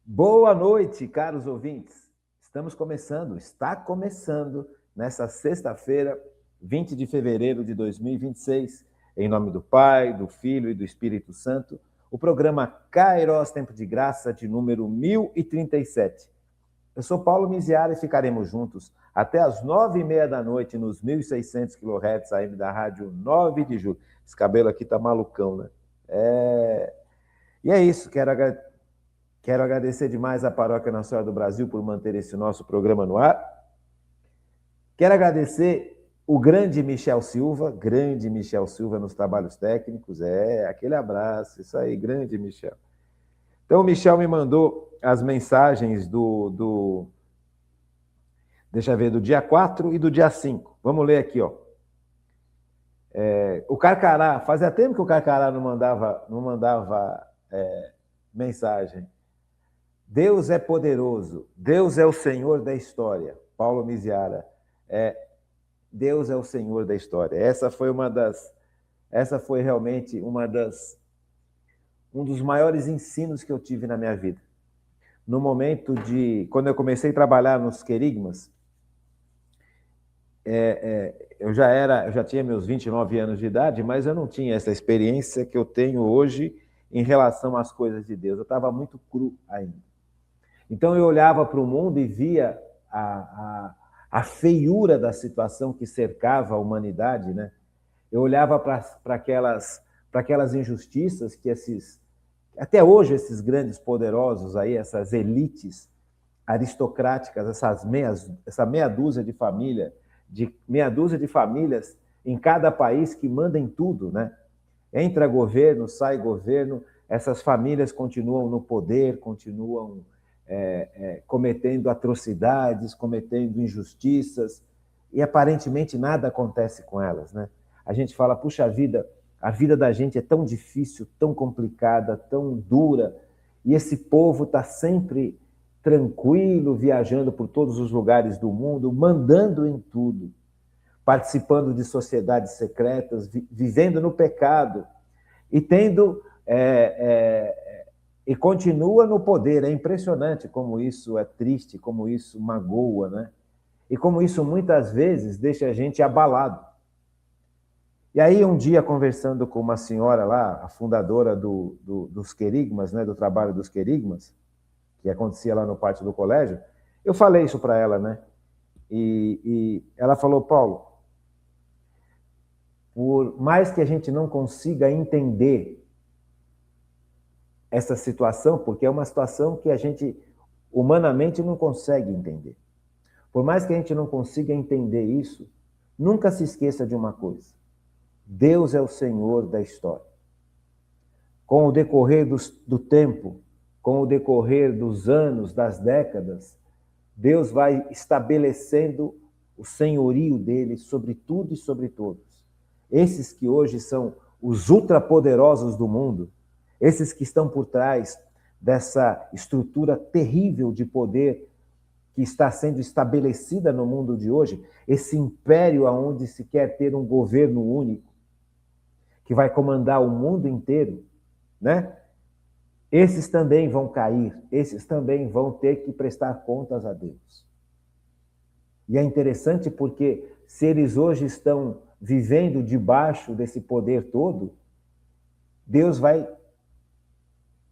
Boa noite, caros ouvintes. Está começando, nessa sexta-feira, 20 de fevereiro de 2026, em nome do Pai, do Filho e do Espírito Santo, o programa Kairos Tempo de Graça, de número 1037. Eu sou Paulo Miziara e ficaremos juntos até as 9h30 da noite, nos 1.600 kHz AM da Rádio 9 de Julho. Esse cabelo aqui tá malucão, né? E é isso, quero agradecer demais à Paróquia Nossa Senhora do Brasil por manter esse nosso programa no ar. Quero agradecer o grande Michel Silva nos trabalhos técnicos. Aquele abraço, isso aí, grande Michel. Então, o Michel me mandou as mensagens do dia 4 e do dia 5. Vamos ler aqui, ó. O Carcará, fazia tempo que o Carcará não mandava mensagem. Deus é poderoso, Deus é o Senhor da história. Paulo Miziara, Deus é o Senhor da história. Essa foi realmente um dos maiores ensinos que eu tive na minha vida. No momento quando eu comecei a trabalhar nos querigmas, eu já tinha meus 29 anos de idade, mas eu não tinha essa experiência que eu tenho hoje em relação às coisas de Deus. Eu estava muito cru ainda. Então eu olhava para o mundo e via a feiura da situação que cercava a humanidade, né? Eu olhava para aquelas injustiças que até hoje esses grandes poderosos aí, essas elites aristocráticas, essa meia dúzia de famílias em cada país que mandam em tudo, né? Entra governo, sai governo, essas famílias continuam no poder, continuam cometendo atrocidades, cometendo injustiças, e aparentemente nada acontece com elas, né? A gente fala, puxa vida, a vida da gente é tão difícil, tão complicada, tão dura, e esse povo está sempre tranquilo, viajando por todos os lugares do mundo, mandando em tudo, participando de sociedades secretas, vivendo no pecado, e tendo... E continua no poder. É impressionante como isso é triste, como isso magoa, né? E como isso muitas vezes deixa a gente abalado. E aí, um dia, conversando com uma senhora lá, a fundadora dos querigmas, né, do trabalho dos querigmas, que acontecia lá no pátio do colégio, eu falei isso para ela, né? E ela falou, Paulo, por mais que a gente não consiga entender essa situação, porque é uma situação que a gente humanamente não consegue entender. Por mais que a gente não consiga entender isso, nunca se esqueça de uma coisa: Deus é o Senhor da história. Com o decorrer do tempo, com o decorrer dos anos, das décadas, Deus vai estabelecendo o senhorio dele sobre tudo e sobre todos. Esses que hoje são os ultrapoderosos do mundo, esses que estão por trás dessa estrutura terrível de poder que está sendo estabelecida no mundo de hoje, esse império onde se quer ter um governo único, que vai comandar o mundo inteiro, né? Esses também vão cair, esses também vão ter que prestar contas a Deus. E é interessante porque se eles hoje estão vivendo debaixo desse poder todo, Deus vai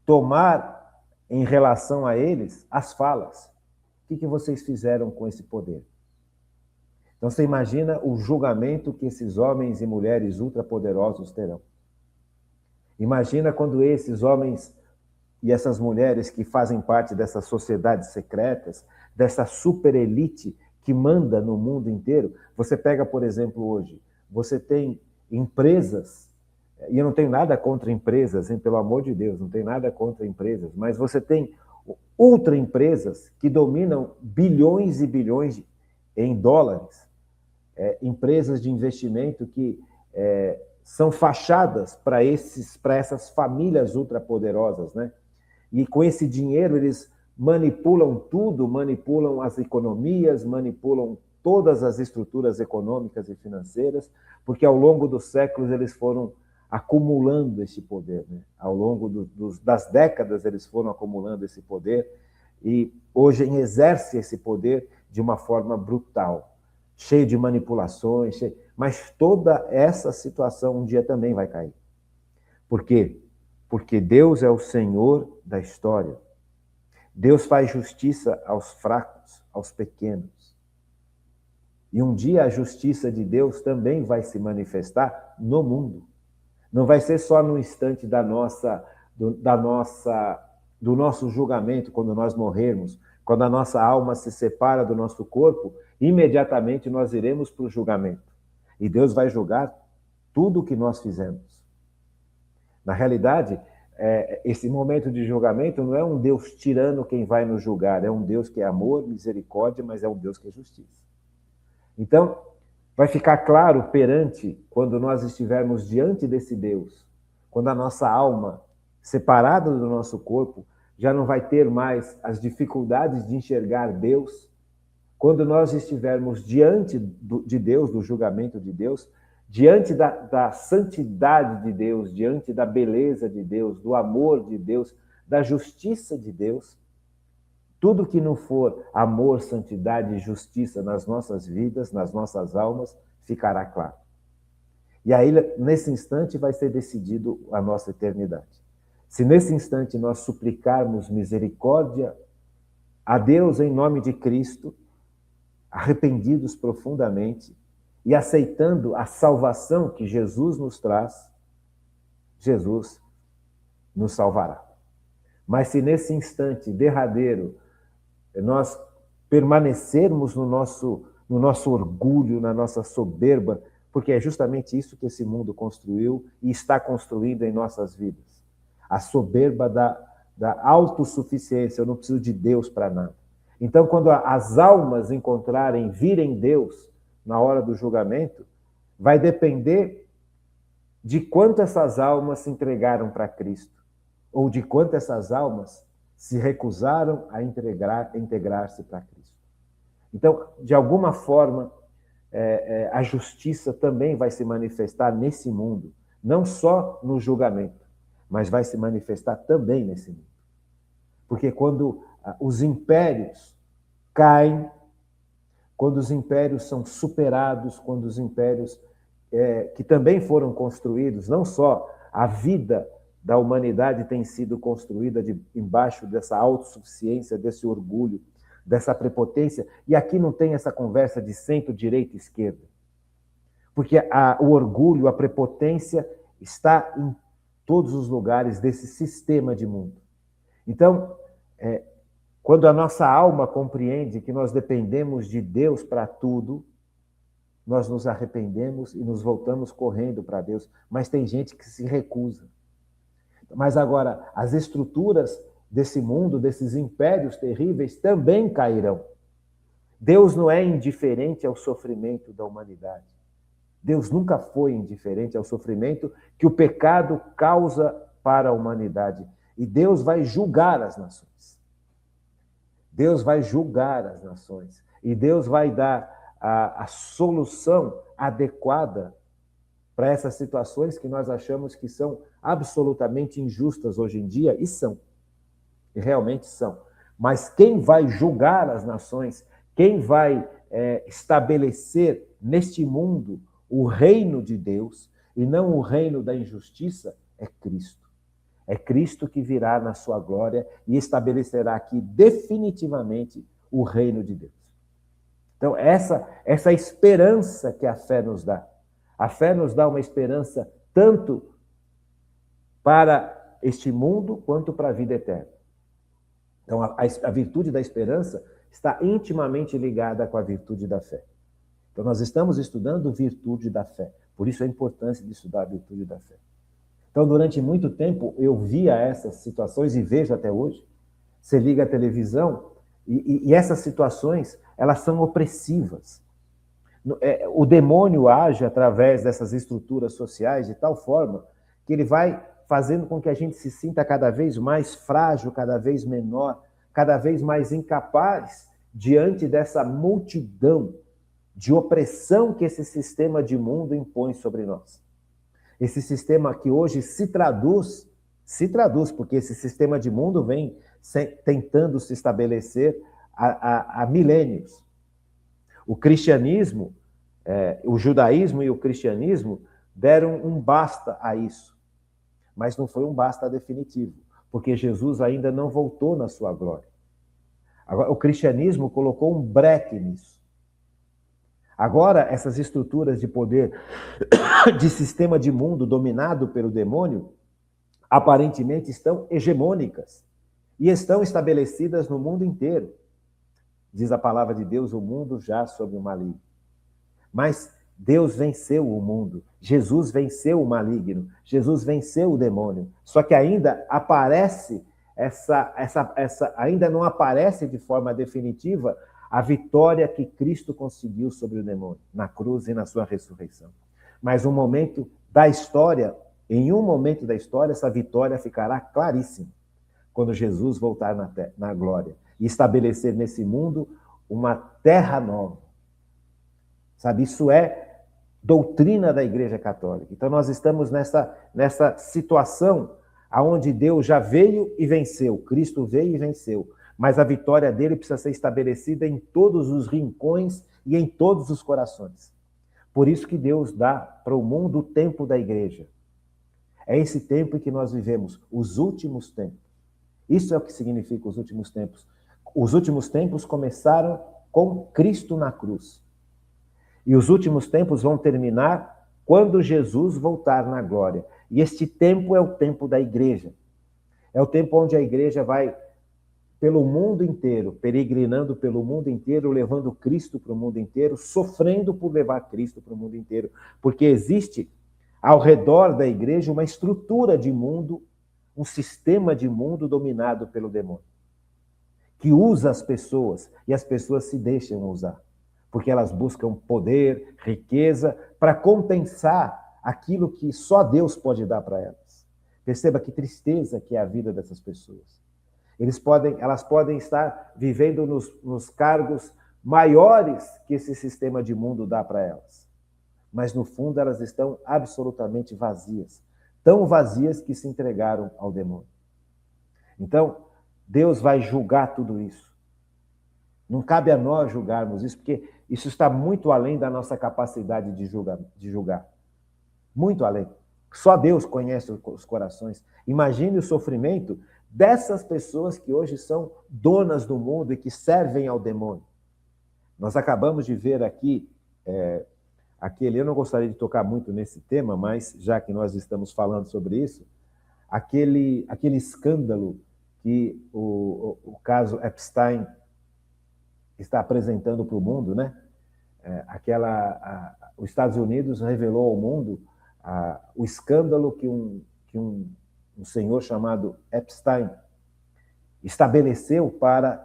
tomar em relação a eles as falas. O que vocês fizeram com esse poder? Então você imagina o julgamento que esses homens e mulheres ultrapoderosos terão. Imagina quando esses homens e essas mulheres que fazem parte dessas sociedades secretas, dessa super elite que manda no mundo inteiro. Você pega, por exemplo, hoje, você tem empresas, e eu não tenho nada contra empresas, hein? Pelo amor de Deus, não tenho nada contra empresas, mas você tem ultra empresas que dominam bilhões e bilhões em dólares, empresas de investimento que são fachadas para essas famílias ultrapoderosas, né? E com esse dinheiro eles manipulam tudo, manipulam as economias, manipulam todas as estruturas econômicas e financeiras, porque ao longo dos séculos eles foram acumulando esse poder, né? Ao longo das décadas, eles foram acumulando esse poder e hoje exerce esse poder de uma forma brutal, cheio de manipulações, mas toda essa situação um dia também vai cair. Por quê? Porque Deus é o Senhor da história. Deus faz justiça aos fracos, aos pequenos. E um dia a justiça de Deus também vai se manifestar no mundo. Não vai ser só no instante do nosso julgamento, quando nós morrermos, quando a nossa alma se separa do nosso corpo, imediatamente nós iremos para o julgamento. E Deus vai julgar tudo o que nós fizemos. Na realidade, esse momento de julgamento não é um Deus tirano quem vai nos julgar, é um Deus que é amor, misericórdia, mas é um Deus que é justiça. Então, vai ficar claro quando nós estivermos diante desse Deus, quando a nossa alma, separada do nosso corpo, já não vai ter mais as dificuldades de enxergar Deus, quando nós estivermos diante de Deus, do julgamento de Deus, diante da santidade de Deus, diante da beleza de Deus, do amor de Deus, da justiça de Deus, tudo que não for amor, santidade e justiça nas nossas vidas, nas nossas almas, ficará claro. E aí, nesse instante, vai ser decidido a nossa eternidade. Se nesse instante nós suplicarmos misericórdia a Deus em nome de Cristo, arrependidos profundamente e aceitando a salvação que Jesus nos traz, Jesus nos salvará. Mas se nesse instante derradeiro nós permanecermos no nosso orgulho, na nossa soberba, porque é justamente isso que esse mundo construiu e está construindo em nossas vidas. A soberba da autossuficiência, eu não preciso de Deus para nada. Então, quando as almas virem Deus na hora do julgamento, vai depender de quanto essas almas se entregaram para Cristo, ou de quanto essas almas se recusaram a integrar-se para Cristo. Então, de alguma forma, a justiça também vai se manifestar nesse mundo, não só no julgamento, mas vai se manifestar também nesse mundo. Porque quando os impérios caem, quando os impérios são superados, quando os impérios que também foram construídos, não só a vida da humanidade tem sido construída embaixo dessa autossuficiência, desse orgulho, dessa prepotência, e aqui não tem essa conversa de centro, direita e esquerda. Porque o orgulho, a prepotência está em todos os lugares desse sistema de mundo. Então, quando a nossa alma compreende que nós dependemos de Deus para tudo, nós nos arrependemos e nos voltamos correndo para Deus. Mas tem gente que se recusa. Mas agora, as estruturas desse mundo, desses impérios terríveis, também cairão. Deus não é indiferente ao sofrimento da humanidade. Deus nunca foi indiferente ao sofrimento que o pecado causa para a humanidade. E Deus vai julgar as nações. Deus vai julgar as nações. E Deus vai dar a solução adequada para essas situações que nós achamos que são absolutamente injustas hoje em dia, e são. E realmente são. Mas quem vai julgar as nações, quem vai estabelecer neste mundo o reino de Deus, e não o reino da injustiça, é Cristo. É Cristo que virá na sua glória e estabelecerá aqui definitivamente o reino de Deus. Então, essa esperança que a fé nos dá. A fé nos dá uma esperança tanto para este mundo quanto para a vida eterna. Então, a virtude da esperança está intimamente ligada com a virtude da fé. Então, nós estamos estudando virtude da fé. Por isso a importância de estudar a virtude da fé. Então, durante muito tempo, eu via essas situações e vejo até hoje. Você liga a televisão e essas situações, elas são opressivas. O demônio age através dessas estruturas sociais de tal forma que ele vai fazendo com que a gente se sinta cada vez mais frágil, cada vez menor, cada vez mais incapaz diante dessa multidão de opressão que esse sistema de mundo impõe sobre nós. Esse sistema que hoje se traduz, porque esse sistema de mundo vem tentando se estabelecer há milênios. O cristianismo, o judaísmo e o cristianismo deram um basta a isso, mas não foi um basta definitivo, porque Jesus ainda não voltou na sua glória. Agora, o cristianismo colocou um breque nisso. Agora, essas estruturas de poder, de sistema de mundo dominado pelo demônio, aparentemente estão hegemônicas e estão estabelecidas no mundo inteiro. Diz a palavra de Deus, o mundo jaz sob o maligno. Mas Deus venceu o mundo, Jesus venceu o maligno, Jesus venceu o demônio. Só que ainda aparece ainda não aparece de forma definitiva a vitória que Cristo conseguiu sobre o demônio, na cruz e na sua ressurreição. Mas em um momento da história, essa vitória ficará claríssima, quando Jesus voltar na glória e estabelecer nesse mundo uma terra nova. Sabe, isso é doutrina da Igreja Católica. Então nós estamos nessa situação onde Deus já veio e venceu, Cristo veio e venceu, mas a vitória dele precisa ser estabelecida em todos os rincões e em todos os corações. Por isso que Deus dá para o mundo o tempo da igreja. É esse tempo em que nós vivemos, os últimos tempos. Isso é o que significa os últimos tempos. Os últimos tempos começaram com Cristo na cruz. E os últimos tempos vão terminar quando Jesus voltar na glória. E este tempo é o tempo da igreja. É o tempo onde a igreja vai pelo mundo inteiro, peregrinando pelo mundo inteiro, levando Cristo para o mundo inteiro, sofrendo por levar Cristo para o mundo inteiro. Porque existe ao redor da igreja uma estrutura de mundo, um sistema de mundo dominado pelo demônio, que usa as pessoas e as pessoas se deixam usar, porque elas buscam poder, riqueza, para compensar aquilo que só Deus pode dar para elas. Perceba que tristeza que é a vida dessas pessoas. Elas podem estar vivendo nos cargos maiores que esse sistema de mundo dá para elas. Mas, no fundo, elas estão absolutamente vazias. Tão vazias que se entregaram ao demônio. Então, Deus vai julgar tudo isso. Não cabe a nós julgarmos isso, porque isso está muito além da nossa capacidade de julgar. Muito além. Só Deus conhece os corações. Imagine o sofrimento dessas pessoas que hoje são donas do mundo e que servem ao demônio. Nós acabamos de ver aqui, eu não gostaria de tocar muito nesse tema, mas já que nós estamos falando sobre isso, aquele escândalo que o caso Epstein está apresentando para o mundo, né? Os Estados Unidos revelou ao mundo o escândalo que um senhor chamado Epstein estabeleceu para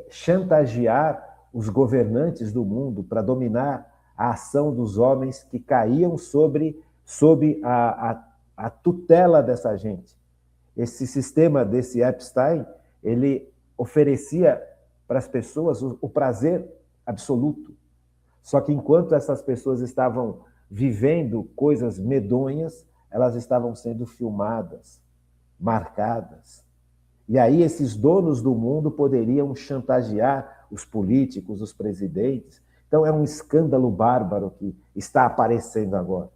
chantagear os governantes do mundo, para dominar a ação dos homens que caíam sob a tutela dessa gente. Esse sistema desse Epstein, ele oferecia para as pessoas o prazer absoluto. Só que enquanto essas pessoas estavam vivendo coisas medonhas, elas estavam sendo filmadas, marcadas. E aí esses donos do mundo poderiam chantagear os políticos, os presidentes. Então é um escândalo bárbaro que está aparecendo agora.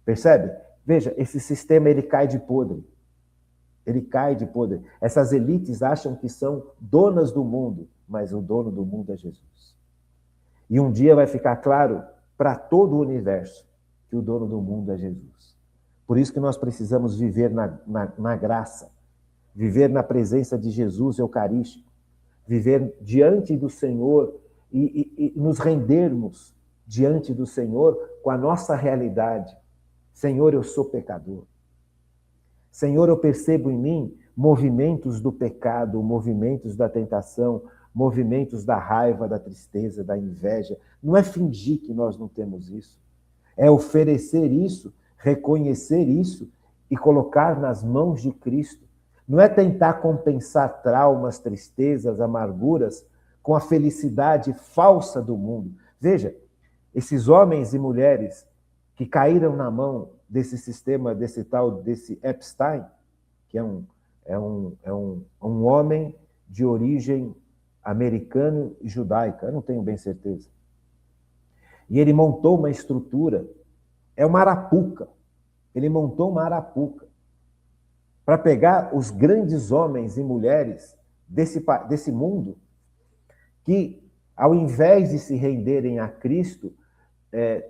Percebe? Veja, esse sistema ele cai de podre. Ele cai de podre. Essas elites acham que são donas do mundo, mas o dono do mundo é Jesus. E um dia vai ficar claro para todo o universo que o dono do mundo é Jesus. Por isso que nós precisamos viver na graça, viver na presença de Jesus eucarístico, viver diante do Senhor e nos rendermos diante do Senhor com a nossa realidade. Senhor, eu sou pecador. Senhor, eu percebo em mim movimentos do pecado, movimentos da tentação, movimentos da raiva, da tristeza, da inveja. Não é fingir que nós não temos isso. É oferecer isso, reconhecer isso e colocar nas mãos de Cristo. Não é tentar compensar traumas, tristezas, amarguras com a felicidade falsa do mundo. Veja, esses homens e mulheres que caíram na mão desse sistema, desse Epstein, que é um homem de origem americana e judaica, eu não tenho bem certeza. E ele montou uma estrutura, é uma arapuca, ele montou uma arapuca para pegar os grandes homens e mulheres desse mundo que, ao invés de se renderem a Cristo,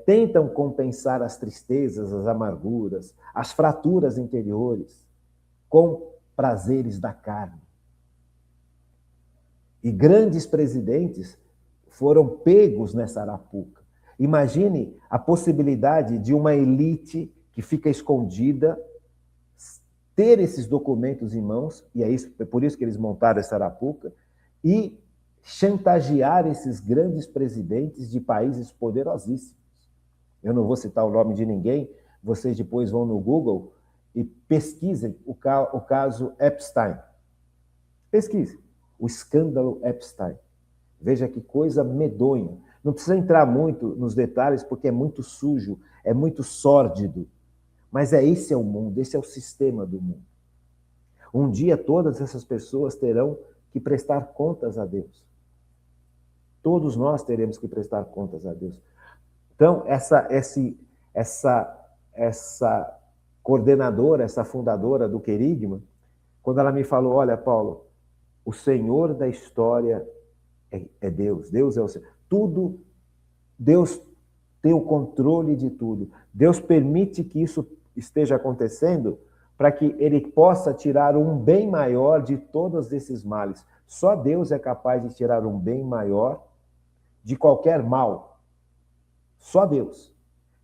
tentam compensar as tristezas, as amarguras, as fraturas interiores com prazeres da carne. E grandes presidentes foram pegos nessa arapuca. Imagine a possibilidade de uma elite que fica escondida ter esses documentos em mãos, e é por isso que eles montaram essa arapuca, e chantagear esses grandes presidentes de países poderosíssimos. Eu não vou citar o nome de ninguém, vocês depois vão no Google e pesquisem o caso Epstein. Pesquisem o escândalo Epstein. Veja que coisa medonha. Não precisa entrar muito nos detalhes, porque é muito sujo, é muito sórdido. Mas esse é o mundo, esse é o sistema do mundo. Um dia todas essas pessoas terão que prestar contas a Deus. Todos nós teremos que prestar contas a Deus. Então, essa coordenadora, essa fundadora do Querigma, quando ela me falou, olha, Paulo, o Senhor da história é Deus. Deus é o Senhor. Tudo, Deus tem o controle de tudo. Deus permite que isso esteja acontecendo para que ele possa tirar um bem maior de todos esses males. Só Deus é capaz de tirar um bem maior de qualquer mal. Só Deus.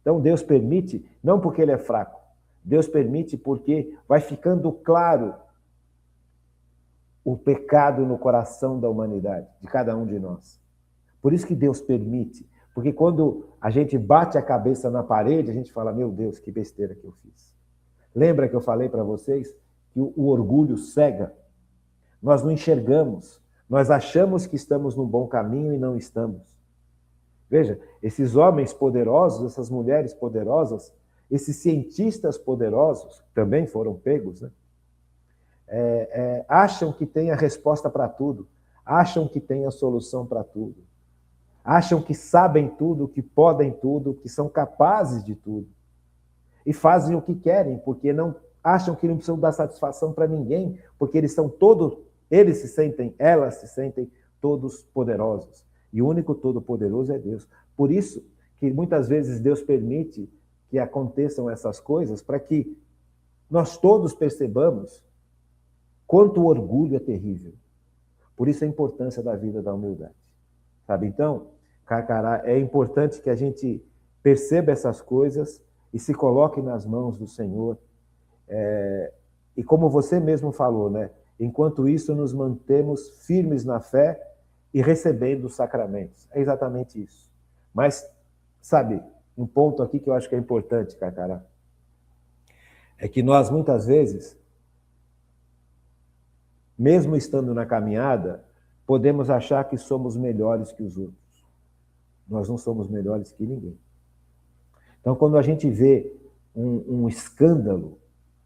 Então Deus permite, não porque ele é fraco, Deus permite porque vai ficando claro o pecado no coração da humanidade, de cada um de nós. Por isso que Deus permite, porque quando a gente bate a cabeça na parede, a gente fala, meu Deus, que besteira que eu fiz. Lembra que eu falei para vocês que o orgulho cega? Nós não enxergamos, nós achamos que estamos no bom caminho e não estamos. Veja, esses homens poderosos, essas mulheres poderosas, esses cientistas poderosos, também foram pegos, né? Acham que têm a resposta para tudo, acham que têm a solução para tudo, acham que sabem tudo, que podem tudo, que são capazes de tudo. E fazem o que querem, porque não acham que não precisam dar satisfação para ninguém, porque elas se sentem todos poderosos. E o único todo-poderoso é Deus. Por isso que muitas vezes Deus permite que aconteçam essas coisas, para que nós todos percebamos quanto o orgulho é terrível. Por isso a importância da vida da humildade. Sabe? Então, Carcará, é importante que a gente perceba essas coisas e se coloque nas mãos do Senhor. E como você mesmo falou, né? Enquanto isso, nos mantemos firmes na fé e recebendo os sacramentos. É exatamente isso. Mas, sabe, um ponto aqui que eu acho que é importante, Carcará, é que nós, muitas vezes, mesmo estando na caminhada, podemos achar que somos melhores que os outros. Nós não somos melhores que ninguém. Então, quando a gente vê um escândalo,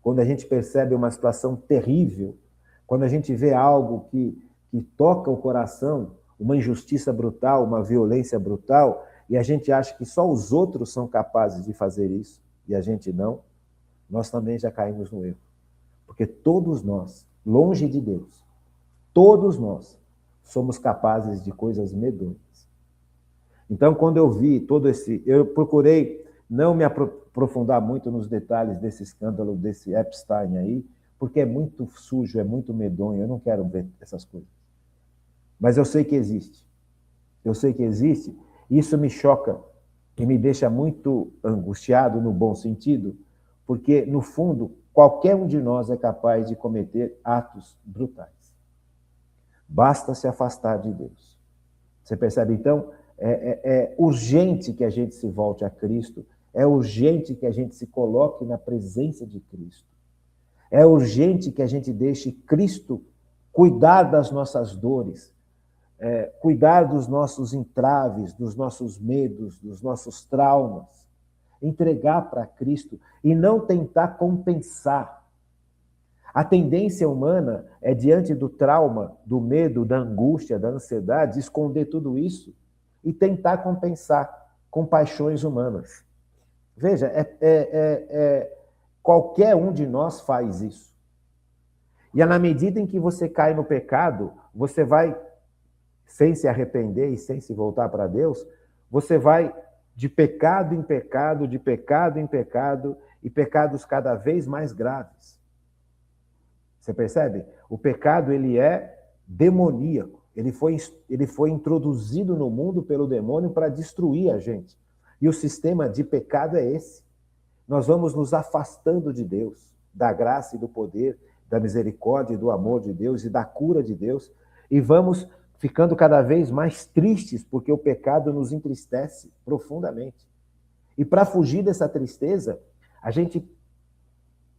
quando a gente percebe uma situação terrível, quando a gente vê algo que toca o coração, uma injustiça brutal, uma violência brutal, e a gente acha que só os outros são capazes de fazer isso, e a gente não, nós também já caímos no erro. Porque todos nós, longe de Deus, todos nós somos capazes de coisas medonhas. Então, quando eu vi eu procurei não me aprofundar muito nos detalhes desse escândalo, desse Epstein aí, porque é muito sujo, é muito medonho, eu não quero ver essas coisas. Mas eu sei que existe. Eu sei que existe, e isso me choca e me deixa muito angustiado no bom sentido, porque, no fundo, qualquer um de nós é capaz de cometer atos brutais. Basta se afastar de Deus. Você percebe, então? É urgente que a gente se volte a Cristo, é urgente que a gente se coloque na presença de Cristo. É urgente que a gente deixe Cristo cuidar das nossas dores, cuidar dos nossos entraves, dos nossos medos, dos nossos traumas. entregar para Cristo e não tentar compensar. A tendência humana é, diante do trauma, do medo, da angústia, da ansiedade, esconder tudo isso e tentar compensar com paixões humanas. Veja, qualquer um de nós faz isso. E é na medida em que você cai no pecado, você vai, sem se arrepender e sem se voltar para Deus, você vai de pecado em pecado, de pecado em pecado, e pecados cada vez mais graves. Você percebe? O pecado, ele é demoníaco. Ele foi introduzido no mundo pelo demônio para destruir a gente. E o sistema de pecado é esse. Nós vamos nos afastando de Deus, da graça e do poder, da misericórdia e do amor de Deus e da cura de Deus, e vamos ficando cada vez mais tristes, porque o pecado nos entristece profundamente. E para fugir dessa tristeza, a gente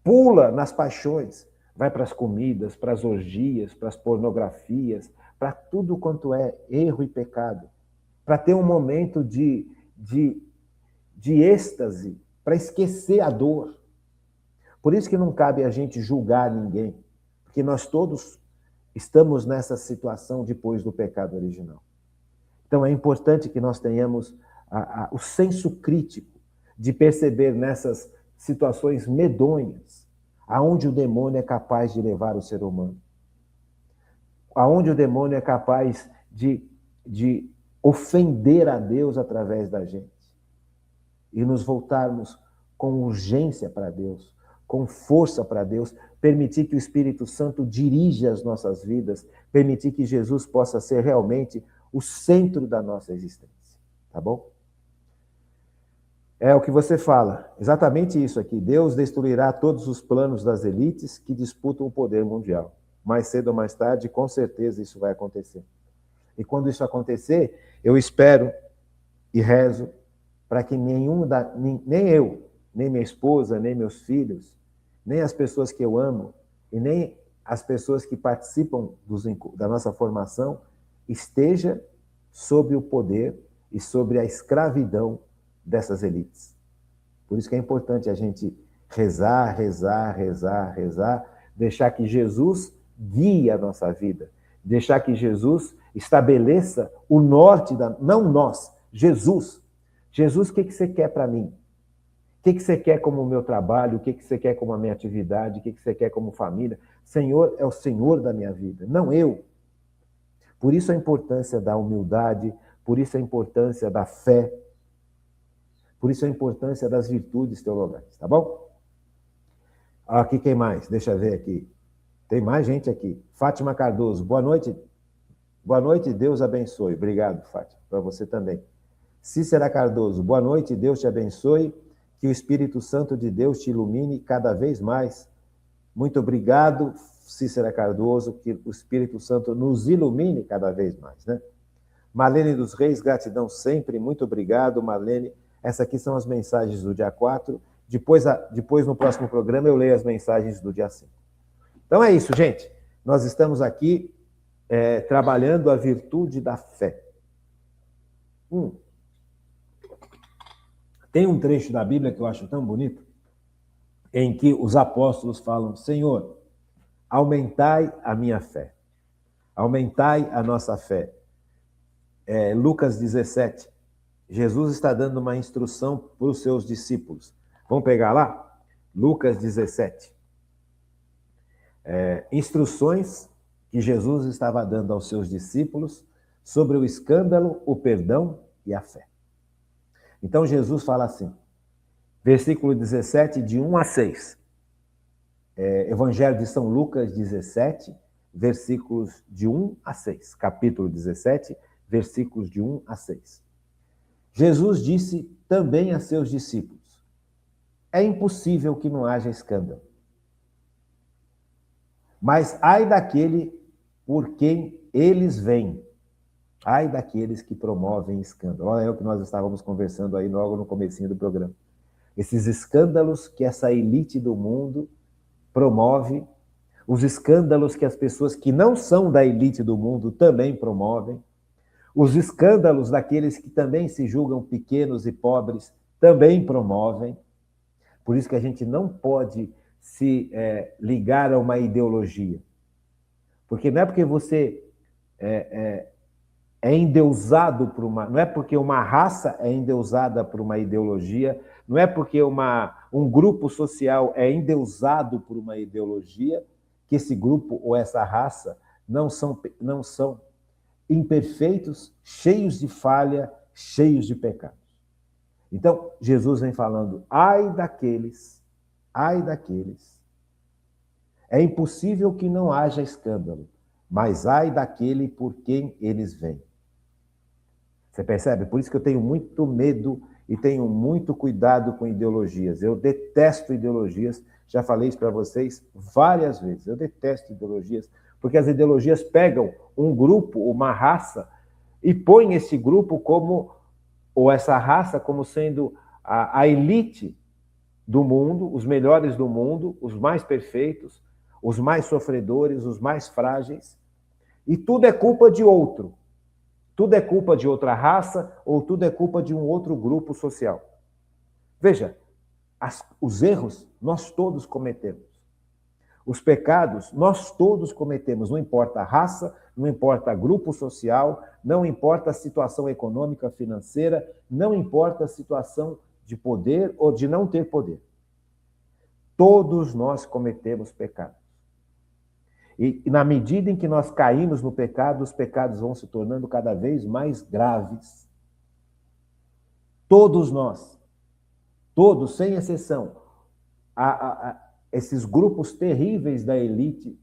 pula nas paixões, vai para as comidas, para as orgias, para as pornografias, para tudo quanto é erro e pecado, para ter um momento de êxtase, para esquecer a dor. Por isso que não cabe a gente julgar ninguém, porque nós todos estamos nessa situação depois do pecado original. Então é importante que nós tenhamos o senso crítico de perceber nessas situações medonhas aonde o demônio é capaz de levar o ser humano, aonde o demônio é capaz de ofender a Deus através da gente e nos voltarmos com urgência para Deus, com força para Deus, permitir que o Espírito Santo dirija as nossas vidas, permitir que Jesus possa ser realmente o centro da nossa existência, tá bom? É o que você fala, exatamente isso aqui. Deus destruirá todos os planos das elites que disputam o poder mundial. Mais cedo ou mais tarde, com certeza isso vai acontecer. E quando isso acontecer, eu espero e rezo para que nem eu, nem minha esposa, nem meus filhos, nem as pessoas que eu amo e nem as pessoas que participam da nossa formação esteja sob o poder e sobre a escravidão dessas elites. Por isso que é importante a gente rezar, deixar que Jesus guie a nossa vida, deixar que Jesus estabeleça o norte não nós, Jesus. Jesus, o que você quer para mim? O que você quer como o meu trabalho? O que você quer como a minha atividade? O que você quer como família? Senhor é o Senhor da minha vida, não eu. Por isso a importância da humildade, por isso a importância da fé, por isso a importância das virtudes teologais, tá bom? Aqui quem mais? Deixa eu ver aqui. Tem mais gente aqui. Fátima Cardoso, boa noite. Boa noite, Deus abençoe. Obrigado, Fátima, para você também. Cícera Cardoso, boa noite, Deus te abençoe, que o Espírito Santo de Deus te ilumine cada vez mais. Muito obrigado, Cícera Cardoso, que o Espírito Santo nos ilumine cada vez mais, né? Marlene dos Reis, gratidão sempre, muito obrigado, Marlene. Essas aqui são as mensagens do dia 4. Depois, no próximo programa, eu leio as mensagens do dia 5. Então é isso, gente. Nós estamos aqui trabalhando a virtude da fé. Tem um trecho da Bíblia que eu acho tão bonito, em que os apóstolos falam: Senhor, aumentai a minha fé. Aumentai a nossa fé. Lucas 17. Jesus está dando uma instrução para os seus discípulos. Vamos pegar lá? Lucas 17. Instruções que Jesus estava dando aos seus discípulos sobre o escândalo, o perdão e a fé. Então Jesus fala assim, versículo 17, de 1 a 6. Evangelho de São Lucas 17, versículos de 1 a 6. Capítulo 17, versículos de 1 a 6. Jesus disse também a seus discípulos: é impossível que não haja escândalo. Mas ai daquele por quem eles vêm. Ai daqueles que promovem escândalo. Olha o que nós estávamos conversando aí logo no comecinho do programa. Esses escândalos que essa elite do mundo promove, os escândalos que as pessoas que não são da elite do mundo também promovem, os escândalos daqueles que também se julgam pequenos e pobres também promovem. Por isso que a gente não pode se ligar a uma ideologia. Porque não é porque você é endeusado por uma... Não é porque uma raça é endeusada por uma ideologia, não é porque um grupo social é endeusado por uma ideologia, que esse grupo ou essa raça não são imperfeitos, cheios de falha, cheios de pecados. Então, Jesus vem falando, ai daqueles, é impossível que não haja escândalo, mas ai daquele por quem eles vêm. Você percebe? Por isso que eu tenho muito medo e tenho muito cuidado com ideologias. Eu detesto ideologias, já falei isso para vocês várias vezes. Eu detesto ideologias, porque as ideologias pegam um grupo, uma raça, e põem esse grupo como, ou essa raça como sendo a elite do mundo, os melhores do mundo, os mais perfeitos, os mais sofredores, os mais frágeis, e tudo é culpa de outro. Tudo é culpa de outra raça ou tudo é culpa de um outro grupo social. Veja, os erros nós todos cometemos. Os pecados nós todos cometemos, não importa a raça, não importa grupo social, não importa a situação econômica, financeira, não importa a situação de poder ou de não ter poder. Todos nós cometemos pecados. E na medida em que nós caímos no pecado, os pecados vão se tornando cada vez mais graves. Todos nós, todos, sem exceção, esses grupos terríveis da elite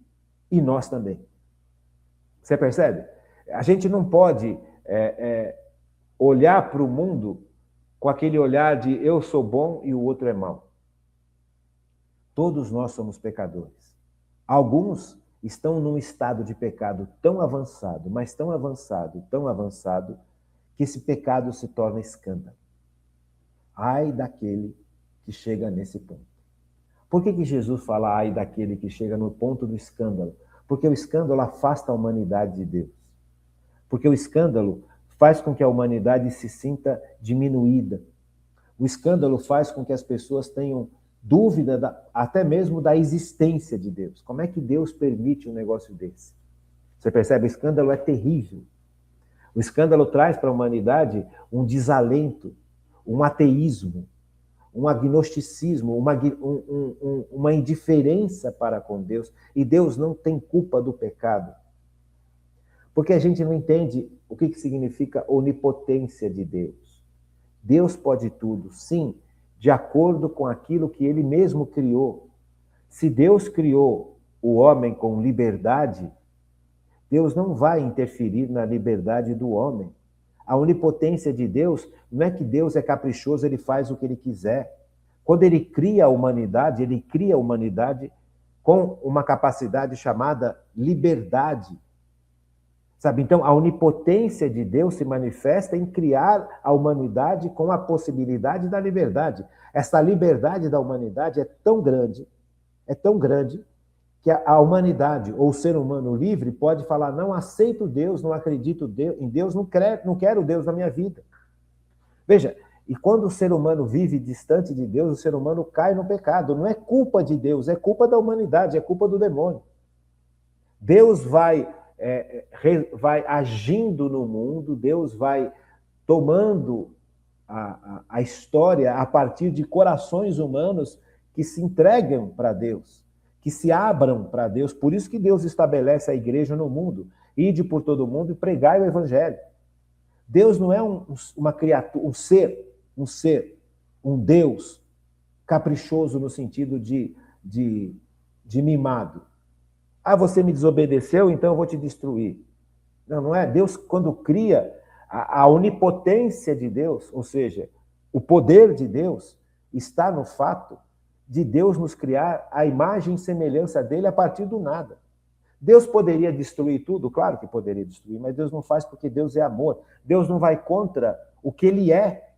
e nós também. Você percebe? A gente não pode olhar para o mundo com aquele olhar de eu sou bom e o outro é mau. Todos nós somos pecadores. Alguns estão num estado de pecado tão avançado, mas tão avançado, que esse pecado se torna escândalo. Ai daquele que chega nesse ponto. Por que Jesus fala ai daquele que chega no ponto do escândalo? Porque o escândalo afasta a humanidade de Deus. Porque o escândalo faz com que a humanidade se sinta diminuída. O escândalo faz com que as pessoas tenham dúvida até mesmo da existência de Deus. Como é que Deus permite um negócio desse? Você percebe? O escândalo é terrível. O escândalo traz para a humanidade um desalento, um ateísmo, um agnosticismo, uma indiferença para com Deus. E Deus não tem culpa do pecado. Porque a gente não entende o que significa onipotência de Deus. Deus pode tudo, sim, de acordo com aquilo que ele mesmo criou. Se Deus criou o homem com liberdade, Deus não vai interferir na liberdade do homem. A onipotência de Deus não é que Deus é caprichoso, ele faz o que ele quiser. Quando ele cria a humanidade, ele cria a humanidade com uma capacidade chamada liberdade. Sabe? Então, a onipotência de Deus se manifesta em criar a humanidade com a possibilidade da liberdade. Essa liberdade da humanidade é tão grande, que a humanidade, ou o ser humano livre, pode falar, não aceito Deus, não acredito em Deus, não quero Deus na minha vida. Veja, e quando o ser humano vive distante de Deus, o ser humano cai no pecado. Não é culpa de Deus, é culpa da humanidade, é culpa do demônio. Deus vai agindo no mundo, Deus vai tomando a história a partir de corações humanos que se entregam para Deus, que se abram para Deus. Por isso que Deus estabelece a igreja no mundo. Ide por todo mundo e pregai o evangelho. Deus não é uma criatura, um ser, um Deus caprichoso no sentido de mimado. Ah, você me desobedeceu, então eu vou te destruir. Não, não é. Deus, quando cria, a onipotência de Deus, ou seja, o poder de Deus, está no fato de Deus nos criar a imagem e semelhança dele a partir do nada. Deus poderia destruir tudo? Claro que poderia destruir, mas Deus não faz porque Deus é amor. Deus não vai contra o que ele é.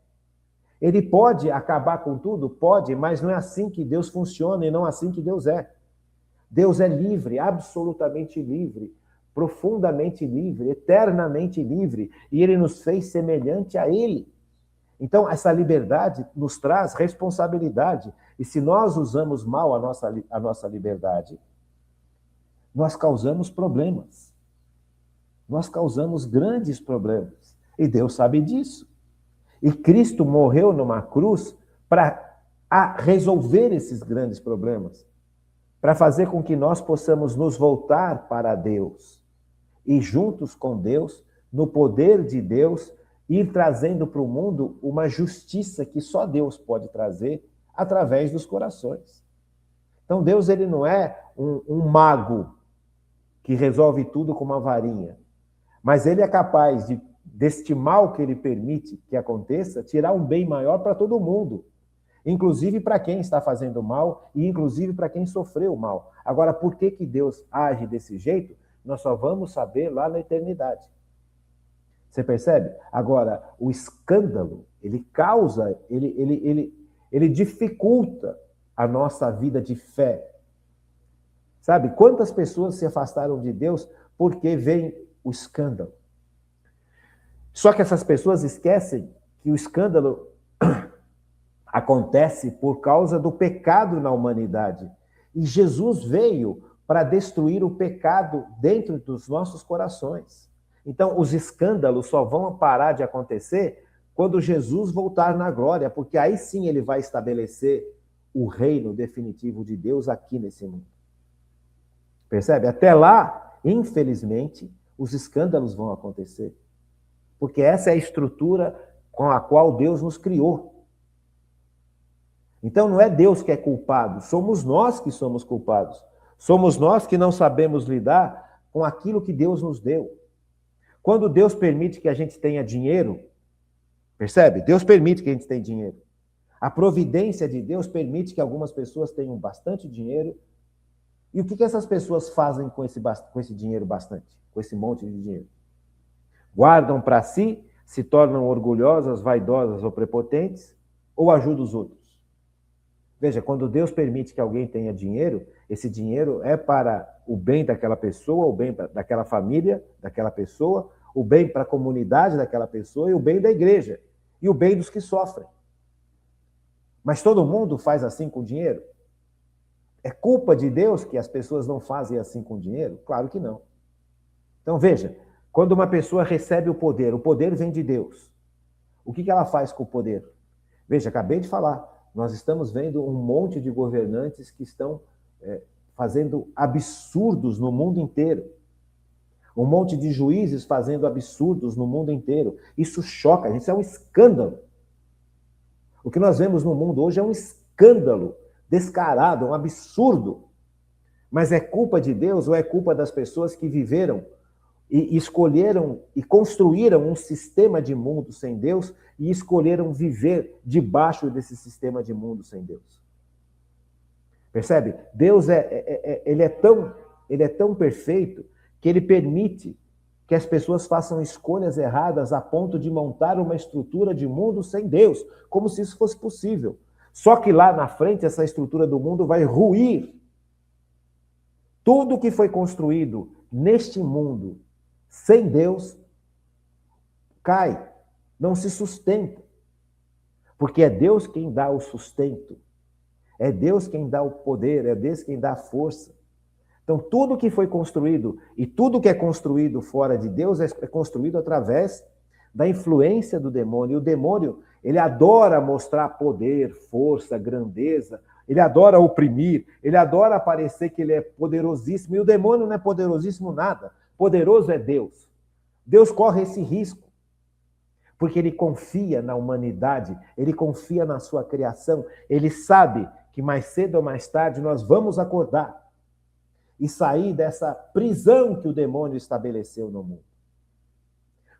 Ele pode acabar com tudo? Pode, mas não é assim que Deus funciona e não é assim que Deus é. Deus é livre, absolutamente livre, profundamente livre, eternamente livre, e ele nos fez semelhante a ele. Então, essa liberdade nos traz responsabilidade. E se nós usamos mal a nossa liberdade, nós causamos problemas. Nós causamos grandes problemas. E Deus sabe disso. E Cristo morreu numa cruz para resolver esses grandes problemas, para fazer com que nós possamos nos voltar para Deus e juntos com Deus, no poder de Deus, ir trazendo para o mundo uma justiça que só Deus pode trazer através dos corações. Então Deus, ele não é um mago que resolve tudo com uma varinha, mas ele é capaz de, deste mal que ele permite que aconteça, tirar um bem maior para todo mundo, inclusive para quem está fazendo mal e inclusive para quem sofreu mal. Agora, por que Deus age desse jeito? Nós só vamos saber lá na eternidade. Você percebe? Agora, o escândalo, ele causa, ele dificulta a nossa vida de fé. Sabe? Quantas pessoas se afastaram de Deus porque vem o escândalo? Só que essas pessoas esquecem que o escândalo acontece por causa do pecado na humanidade. E Jesus veio para destruir o pecado dentro dos nossos corações. Então, os escândalos só vão parar de acontecer quando Jesus voltar na glória, porque aí sim ele vai estabelecer o reino definitivo de Deus aqui nesse mundo. Percebe? Até lá, infelizmente, os escândalos vão acontecer. Porque essa é a estrutura com a qual Deus nos criou. Então não é Deus que é culpado, somos nós que somos culpados. Somos nós que não sabemos lidar com aquilo que Deus nos deu. Quando Deus permite que a gente tenha dinheiro, percebe? Deus permite que a gente tenha dinheiro. A providência de Deus permite que algumas pessoas tenham bastante dinheiro. E o que essas pessoas fazem com esse dinheiro bastante? Com esse monte de dinheiro? Guardam para si, se tornam orgulhosas, vaidosas ou prepotentes, ou ajudam os outros? Veja, quando Deus permite que alguém tenha dinheiro, esse dinheiro é para o bem daquela pessoa, o bem daquela família, daquela pessoa, o bem para a comunidade daquela pessoa e o bem da igreja, e o bem dos que sofrem. Mas todo mundo faz assim com dinheiro? É culpa de Deus que as pessoas não fazem assim com dinheiro? Claro que não. Então veja, quando uma pessoa recebe o poder vem de Deus. O que ela faz com o poder? Veja, acabei de falar, nós estamos vendo um monte de governantes que estão fazendo absurdos no mundo inteiro. Um monte de juízes fazendo absurdos no mundo inteiro. Isso choca, isso é um escândalo. O que nós vemos no mundo hoje é um escândalo descarado, um absurdo. Mas é culpa de Deus ou é culpa das pessoas que viveram e escolheram e construíram um sistema de mundo sem Deus e escolheram viver debaixo desse sistema de mundo sem Deus? Percebe? Deus ele é tão perfeito que ele permite que as pessoas façam escolhas erradas a ponto de montar uma estrutura de mundo sem Deus, como se isso fosse possível. Só que lá na frente essa estrutura do mundo vai ruir. Tudo que foi construído neste mundo sem Deus cai, não se sustenta. Porque é Deus quem dá o sustento. É Deus quem dá o poder, é Deus quem dá a força. Então, tudo que foi construído e tudo que é construído fora de Deus é construído através da influência do demônio. E o demônio, ele adora mostrar poder, força, grandeza, ele adora oprimir, ele adora parecer que ele é poderosíssimo. E o demônio não é poderosíssimo nada. Poderoso é Deus. Deus corre esse risco, porque ele confia na humanidade, ele confia na sua criação, ele sabe que mais cedo ou mais tarde nós vamos acordar e sair dessa prisão que o demônio estabeleceu no mundo.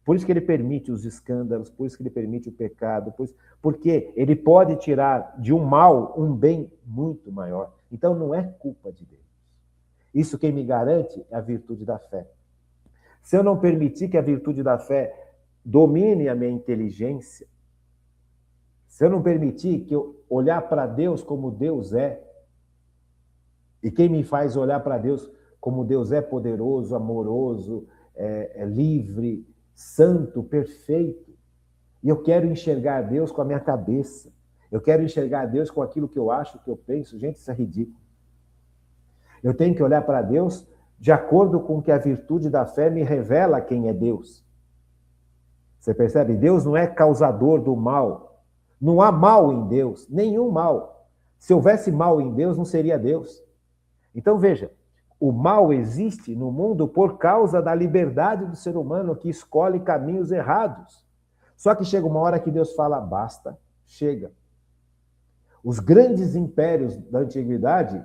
Por isso que ele permite os escândalos, por isso que ele permite o pecado, porque ele pode tirar de um mal um bem muito maior. Então não é culpa de Deus. Isso quem me garante é a virtude da fé. Se eu não permitir que a virtude da fé domine a minha inteligência, se eu não permitir que eu olhar para Deus como Deus é, e quem me faz olhar para Deus como Deus é poderoso, amoroso, livre, santo, perfeito, E eu quero enxergar Deus com a minha cabeça. Eu quero enxergar Deus com aquilo que eu acho, que eu penso. Gente, isso é ridículo. Eu tenho que olhar para Deus de acordo com que a virtude da fé me revela quem é Deus. Você percebe? Deus não é causador do mal. Não há mal em Deus, nenhum mal. Se houvesse mal em Deus, não seria Deus. Então, veja, o mal existe no mundo por causa da liberdade do ser humano que escolhe caminhos errados. Só que chega uma hora que Deus fala, basta, chega. Os grandes impérios da antiguidade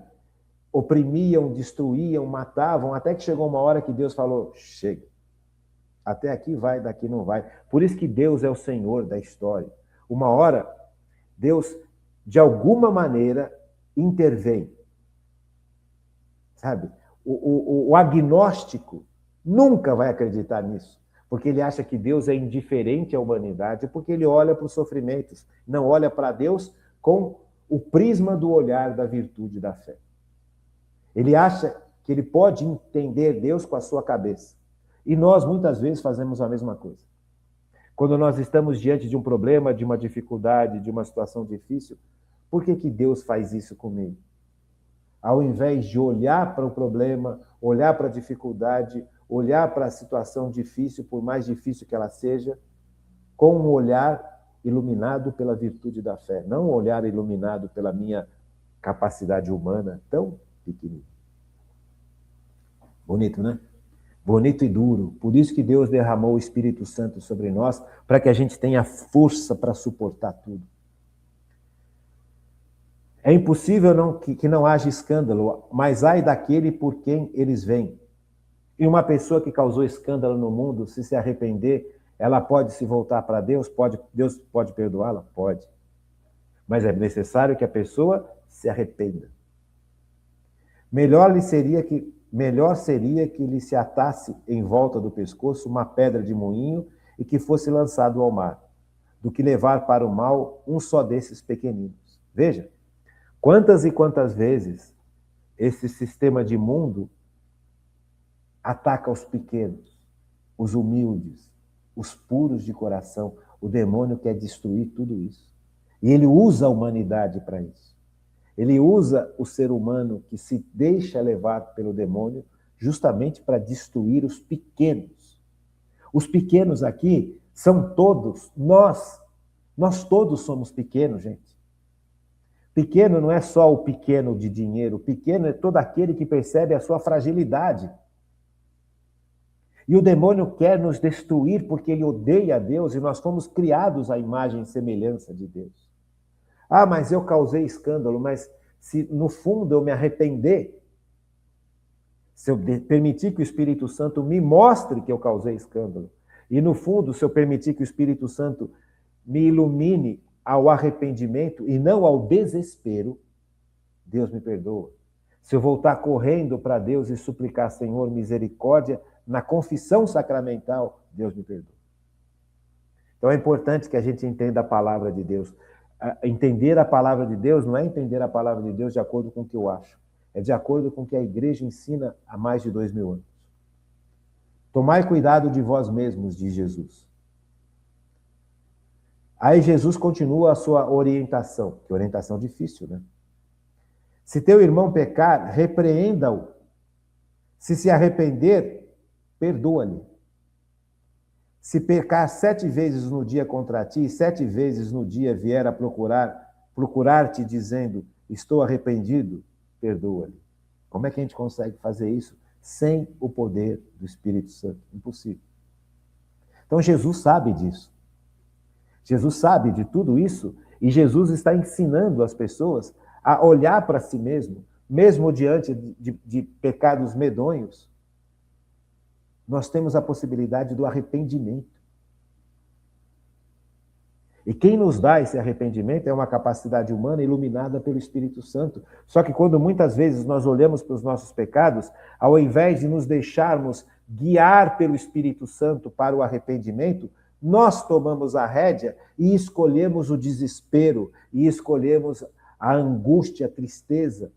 oprimiam, destruíam, matavam, até que chegou uma hora que Deus falou, chega. Até aqui vai, daqui não vai. Por isso que Deus é o Senhor da história. Uma hora, Deus, de alguma maneira, intervém. Sabe? O agnóstico nunca vai acreditar nisso, porque ele acha que Deus é indiferente à humanidade, porque ele olha para os sofrimentos, não olha para Deus com o prisma do olhar da virtude da fé. Ele acha que ele pode entender Deus com a sua cabeça. E nós, muitas vezes, fazemos a mesma coisa. Quando nós estamos diante de um problema, de uma dificuldade, de uma situação difícil, por que Deus faz isso comigo? Ao invés de olhar para o problema, olhar para a dificuldade, olhar para a situação difícil, por mais difícil que ela seja, com um olhar iluminado pela virtude da fé, não um olhar iluminado pela minha capacidade humana tão pequenina. Bonito, né? Bonito e duro. Por isso que Deus derramou o Espírito Santo sobre nós, para que a gente tenha força para suportar tudo. É impossível que não haja escândalo, mas ai daquele por quem eles vêm. E uma pessoa que causou escândalo no mundo, se arrepender, ela pode se voltar para Deus? Deus pode perdoá-la? Pode. Mas é necessário que a pessoa se arrependa. Melhor seria que lhe se atasse em volta do pescoço uma pedra de moinho e que fosse lançado ao mar, do que levar para o mal um só desses pequeninos. Veja, quantas e quantas vezes esse sistema de mundo ataca os pequenos, os humildes, os puros de coração. O demônio quer destruir tudo isso. E ele usa a humanidade para isso. Ele usa o ser humano que se deixa levar pelo demônio justamente para destruir os pequenos. Os pequenos aqui são todos nós. Nós todos somos pequenos, gente. Pequeno não é só o pequeno de dinheiro. Pequeno é todo aquele que percebe a sua fragilidade. E o demônio quer nos destruir porque ele odeia a Deus e nós fomos criados à imagem e semelhança de Deus. Ah, mas eu causei escândalo, mas se no fundo eu me arrepender, se eu permitir que o Espírito Santo me mostre que eu causei escândalo, e no fundo, se eu permitir que o Espírito Santo me ilumine ao arrependimento e não ao desespero, Deus me perdoa. Se eu voltar correndo para Deus e suplicar, Senhor, misericórdia, na confissão sacramental, Deus me perdoa. Então é importante que a gente entenda a palavra de Deus. Entender a palavra de Deus não é entender a palavra de Deus de acordo com o que eu acho. É de acordo com o que a igreja ensina há mais de 2000 anos. Tomai cuidado de vós mesmos, diz Jesus. Aí Jesus continua a sua orientação, que orientação difícil, né? Se teu irmão pecar, repreenda-o. Se arrepender, perdoa-lhe. Se pecar 7 vezes no dia contra ti, 7 vezes no dia vier a procurar-te dizendo, estou arrependido, perdoa-lhe. Como é que a gente consegue fazer isso sem o poder do Espírito Santo? Impossível. Então Jesus sabe disso. Jesus sabe de tudo isso e Jesus está ensinando as pessoas a olhar para si mesmo diante de pecados medonhos. Nós temos a possibilidade do arrependimento. E quem nos dá esse arrependimento é uma capacidade humana iluminada pelo Espírito Santo. Só que quando muitas vezes nós olhamos para os nossos pecados, ao invés de nos deixarmos guiar pelo Espírito Santo para o arrependimento, nós tomamos a rédea e escolhemos o desespero, e escolhemos a angústia, a tristeza.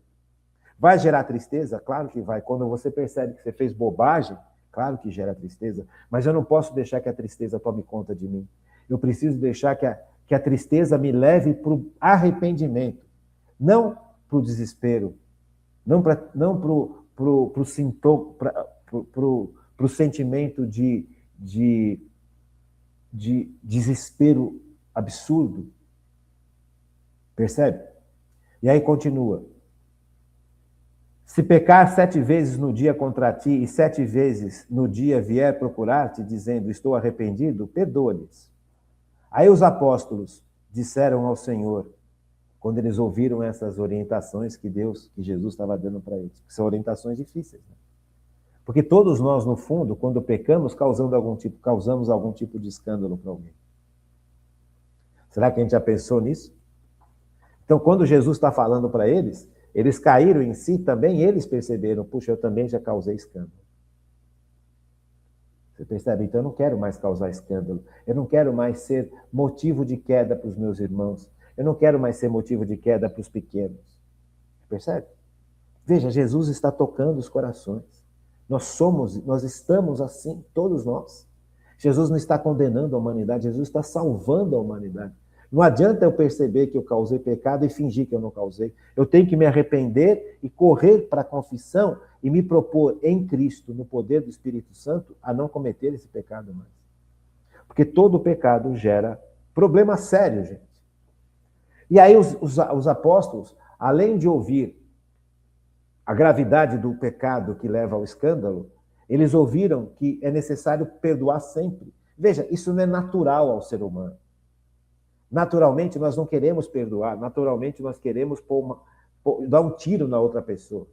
Vai gerar tristeza? Claro que vai. Quando você percebe que você fez bobagem, claro que gera tristeza, mas eu não posso deixar que a tristeza tome conta de mim. Eu preciso deixar que a tristeza me leve para o arrependimento, não para o desespero, não para o sentimento de desespero absurdo. Percebe? E aí continua. Se pecar 7 vezes no dia contra ti e 7 vezes no dia vier procurar-te, dizendo, estou arrependido, perdoa-lhes. Aí os apóstolos disseram ao Senhor, quando eles ouviram essas orientações que Jesus estava dando para eles, que são orientações difíceis, né? Porque todos nós, no fundo, quando pecamos, causamos algum tipo de escândalo para alguém. Será que a gente já pensou nisso? Então, quando Jesus está falando para eles, eles caíram em si também, eles perceberam, puxa, eu também já causei escândalo. Você percebe? Então, eu não quero mais causar escândalo. Eu não quero mais ser motivo de queda para os meus irmãos. Eu não quero mais ser motivo de queda para os pequenos. Percebe? Veja, Jesus está tocando os corações. Nós estamos assim, todos nós. Jesus não está condenando a humanidade, Jesus está salvando a humanidade. Não adianta eu perceber que eu causei pecado e fingir que eu não causei. Eu tenho que me arrepender e correr para a confissão e me propor em Cristo, no poder do Espírito Santo, a não cometer esse pecado mais. Porque todo pecado gera problema sério, gente. E aí os apóstolos, além de ouvir a gravidade do pecado que leva ao escândalo, eles ouviram que é necessário perdoar sempre. Veja, isso não é natural ao ser humano. Naturalmente, nós não queremos perdoar. Naturalmente, nós queremos dar um tiro na outra pessoa.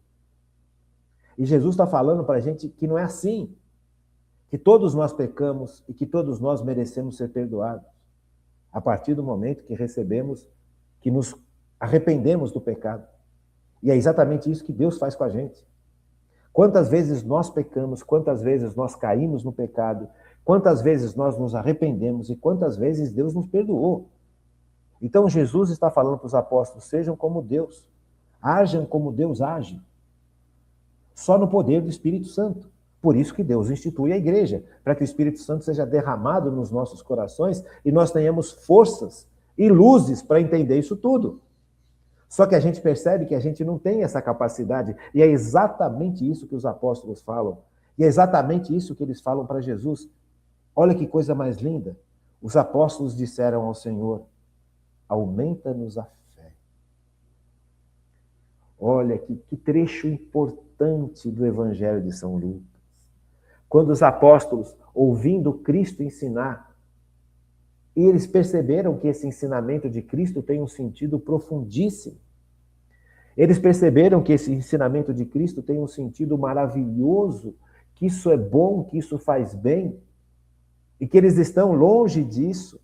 E Jesus está falando para a gente que não é assim. Que todos nós pecamos e que todos nós merecemos ser perdoados. A partir do momento que recebemos, que nos arrependemos do pecado. E é exatamente isso que Deus faz com a gente. Quantas vezes nós pecamos, quantas vezes nós caímos no pecado, quantas vezes nós nos arrependemos e quantas vezes Deus nos perdoou. Então Jesus está falando para os apóstolos, sejam como Deus, ajam como Deus age, só no poder do Espírito Santo. Por isso que Deus institui a igreja, para que o Espírito Santo seja derramado nos nossos corações e nós tenhamos forças e luzes para entender isso tudo. Só que a gente percebe que a gente não tem essa capacidade, e é exatamente isso que os apóstolos falam, e é exatamente isso que eles falam para Jesus. Olha que coisa mais linda. Os apóstolos disseram ao Senhor, aumenta-nos a fé. Olha que trecho importante do Evangelho de São Lucas. Quando os apóstolos, ouvindo Cristo ensinar, e eles perceberam que esse ensinamento de Cristo tem um sentido profundíssimo. Eles perceberam que esse ensinamento de Cristo tem um sentido maravilhoso, que isso é bom, que isso faz bem, e que eles estão longe disso,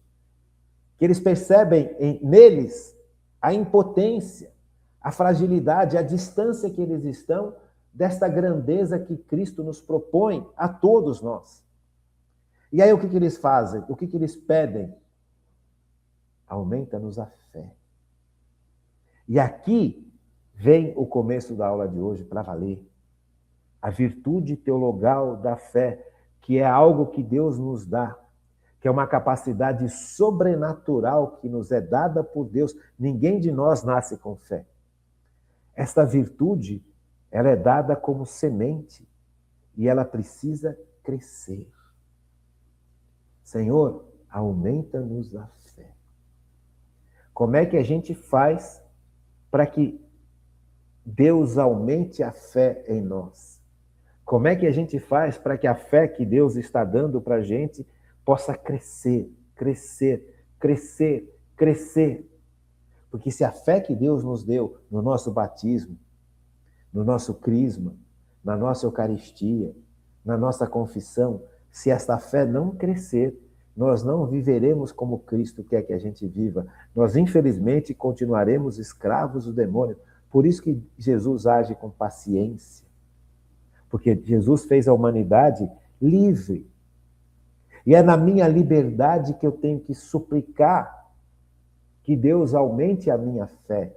que eles percebem neles a impotência, a fragilidade, a distância que eles estão desta grandeza que Cristo nos propõe a todos nós. E aí o que eles fazem? O que eles pedem? Aumenta-nos a fé. E aqui vem o começo da aula de hoje para valer. A virtude teologal da fé, que é algo que Deus nos dá, que é uma capacidade sobrenatural que nos é dada por Deus. Ninguém de nós nasce com fé. Esta virtude, ela é dada como semente e ela precisa crescer. Senhor, aumenta-nos a fé. Como é que a gente faz para que Deus aumente a fé em nós? Como é que a gente faz para que a fé que Deus está dando para a gente possa crescer, crescer, crescer, crescer? Porque se a fé que Deus nos deu no nosso batismo, no nosso crisma, na nossa Eucaristia, na nossa confissão, se esta fé não crescer, nós não viveremos como Cristo quer que a gente viva. Nós, infelizmente, continuaremos escravos do demônio. Por isso que Jesus age com paciência. Porque Jesus fez a humanidade livre. E é na minha liberdade que eu tenho que suplicar que Deus aumente a minha fé.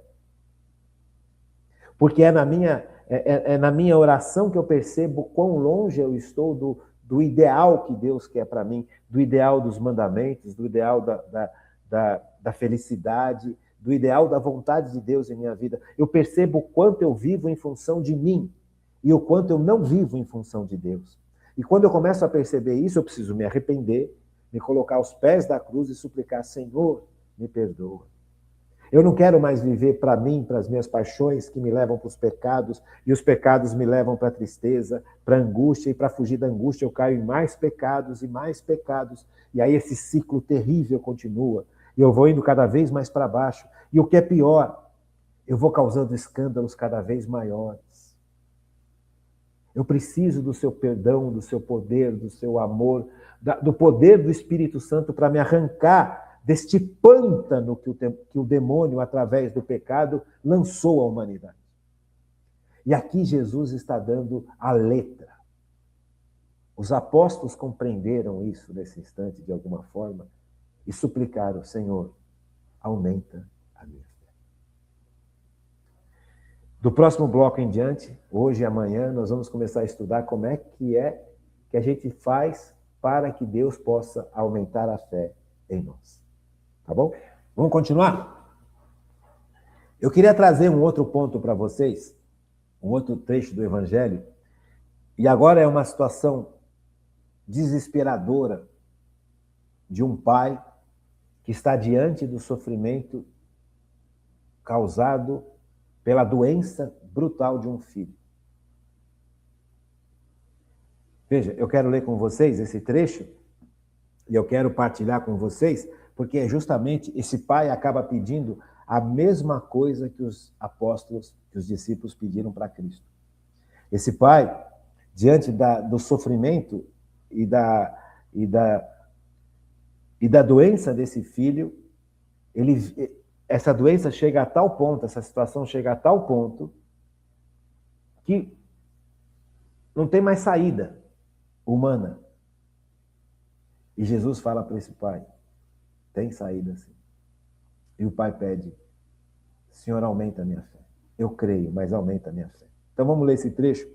Porque é na minha oração que eu percebo quão longe eu estou do ideal que Deus quer para mim, do ideal dos mandamentos, do ideal da felicidade, do ideal da vontade de Deus em minha vida. Eu percebo o quanto eu vivo em função de mim e o quanto eu não vivo em função de Deus. E quando eu começo a perceber isso, eu preciso me arrepender, me colocar aos pés da cruz e suplicar: Senhor, me perdoa. Eu não quero mais viver para mim, para as minhas paixões que me levam para os pecados, e os pecados me levam para a tristeza, para a angústia, e para fugir da angústia eu caio em mais pecados, e aí esse ciclo terrível continua, e eu vou indo cada vez mais para baixo, e o que é pior, eu vou causando escândalos cada vez maiores. Eu preciso do seu perdão, do seu poder, do seu amor, do poder do Espírito Santo para me arrancar deste pântano que o demônio, através do pecado, lançou à humanidade. E aqui Jesus está dando a letra. Os apóstolos compreenderam isso nesse instante, de alguma forma, e suplicaram: Senhor, aumenta a minha fé. Do próximo bloco em diante, hoje e amanhã, nós vamos começar a estudar como é que a gente faz para que Deus possa aumentar a fé em nós. Tá bom? Vamos continuar? Eu queria trazer um outro ponto para vocês, um outro trecho do Evangelho, e agora é uma situação desesperadora de um pai que está diante do sofrimento causado pela doença brutal de um filho. Veja, eu quero ler com vocês esse trecho, e eu quero partilhar com vocês, porque é justamente esse pai acaba pedindo a mesma coisa que os apóstolos, que os discípulos pediram para Cristo. Esse pai, diante do sofrimento e da doença desse filho, essa doença chega a tal ponto, essa situação chega a tal ponto, que não tem mais saída humana. E Jesus fala para esse pai: tem saída sim. E o pai pede: Senhor, aumenta a minha fé. Eu creio, mas aumenta a minha fé. Então vamos ler esse trecho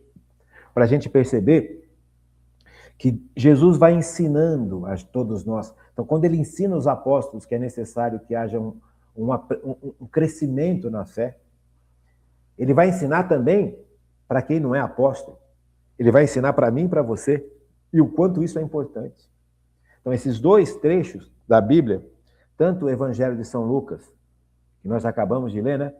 para a gente perceber que Jesus vai ensinando a todos nós. Então, quando ele ensina os apóstolos que é necessário que haja um crescimento na fé, ele vai ensinar também para quem não é apóstolo. Ele vai ensinar para mim e para você, e o quanto isso é importante. Então, esses dois trechos da Bíblia, tanto o Evangelho de São Lucas, que nós acabamos de ler, né?